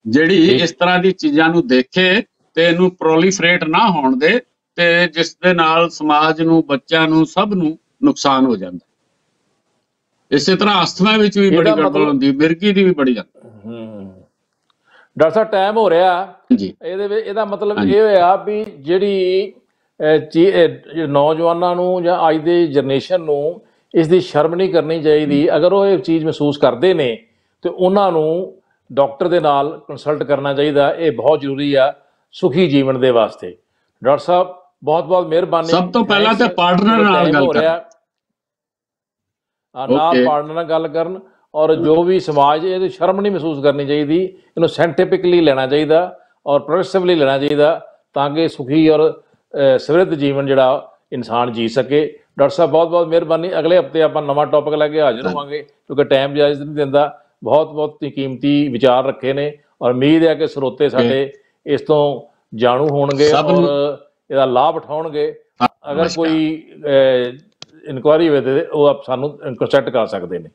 ਜਿਹੜੀ ਇਸ ਤਰ੍ਹਾਂ ਦੀ ਚੀਜ਼ਾਂ ਨੂੰ ਦੇਖੇ ਤੇ ਇਹਨੂੰ ਪ੍ਰੋਲੀਫਰੇਟ ਨਾ ਹੋਣ ਦੇ, ਤੇ ਜਿਸ ਦੇ ਨਾਲ ਸਮਾਜ ਨੂੰ, ਬੱਚਿਆਂ ਨੂੰ, ਸਭ ਨੂੰ ਨੁਕਸਾਨ ਹੋ ਜਾਂਦਾ। ਇਸੇ ਤਰ੍ਹਾਂ ਅਸਥਮਾ ਵਿੱਚ ਵੀ ਬੜੀ ਗੜਬੜ ਹੁੰਦੀ, ਮਿਰਗੀ ਦੀ ਵੀ ਬੜੀ ਜਾਂਦੀ। ਡਾਕਟਰ ਸਾਹਿਬ ਟਾਈਮ ਹੋ ਰਿਹਾ ਜੀ। ਇਹਦਾ ਮਤਲਬ ਇਹ ਹੋਇਆ ਵੀ ਜਿਹੜੀ ਨੌਜਵਾਨਾਂ ਨੂੰ ਜਾਂ ਅੱਜ ਦੀ ਜਨਰੇਸ਼ਨ ਨੂੰ ਇਸ ਦੀ ਸ਼ਰਮ ਨਹੀਂ ਕਰਨੀ ਚਾਹੀਦੀ। ਅਗਰ ਉਹ ਇਹ ਚੀਜ਼ ਮਹਿਸੂਸ ਕਰਦੇ ਨੇ ਤੇ ਉਹਨਾਂ ਨੂੰ ਡਾਕਟਰ ਦੇ ਨਾਲ ਕੰਸਲਟ ਕਰਨਾ ਚਾਹੀਦਾ। ਇਹ ਬਹੁਤ ਜ਼ਰੂਰੀ ਆ ਸੁਖੀ ਜੀਵਨ ਦੇ ਵਾਸਤੇ। ਡਾਕਟਰ ਸਾਹਿਬ ਬਹੁਤ ਬਹੁਤ ਮਿਹਰਬਾਨੀ। ਸਭ ਤੋਂ ਪਹਿਲਾਂ ਤੇ ਪਾਰਟਨਰ ਨਾਲ ਗੱਲ ਕਰਨ, ਨਾਲ ਪਾਰਟਨਰ ਨਾਲ ਗੱਲ ਕਰਨ, ਔਰ ਜੋ ਵੀ ਸਮਾਜ ਇਹਦੀ ਸ਼ਰਮ ਨਹੀਂ ਮਹਿਸੂਸ ਕਰਨੀ ਚਾਹੀਦੀ, ਇਹਨੂੰ ਸਾਇੰਟੀਫਿਕਲੀ ਲੈਣਾ ਚਾਹੀਦਾ ਔਰ ਪ੍ਰੋਗਰੈਸਿਵਲੀ ਲੈਣਾ ਚਾਹੀਦਾ, ਤਾਂ ਕਿ ਸੁਖੀ ਔਰ ਸਮਰਿੱਧ ਜੀਵਨ ਜਿਹੜਾ ਇਨਸਾਨ ਜੀ ਸਕੇ। ਡਾਕਟਰ ਸਾਹਿਬ ਬਹੁਤ ਬਹੁਤ ਮਿਹਰਬਾਨੀ। ਅਗਲੇ ਹਫਤੇ ਆਪਾਂ ਨਵਾਂ ਟੌਪਿਕ ਲੈ ਕੇ ਹਾਜ਼ਰ ਹੋਵਾਂਗੇ, ਕਿਉਂਕਿ ਟਾਈਮ ਇਜਾਜ਼ਤ ਨਹੀਂ ਦਿੰਦਾ। ਬਹੁਤ ਬਹੁਤ ਕੀਮਤੀ ਵਿਚਾਰ ਰੱਖੇ ਨੇ, ਔਰ ਉਮੀਦ ਹੈ ਕਿ ਸਰੋਤੇ ਸਾਡੇ ਇਸ ਤੋਂ ਜਾਣੂ ਹੋਣਗੇ ਔਰ ਇਹਦਾ ਲਾਭ ਉਠਾਉਣਗੇ। ਅਗਰ ਕੋਈ ਇਨਕੁਆਇਰੀ ਹੋਵੇ ਤੇ ਉਹ ਸਾਨੂੰ ਕੰਟੈਕਟ ਕਰ ਸਕਦੇ ਨੇ।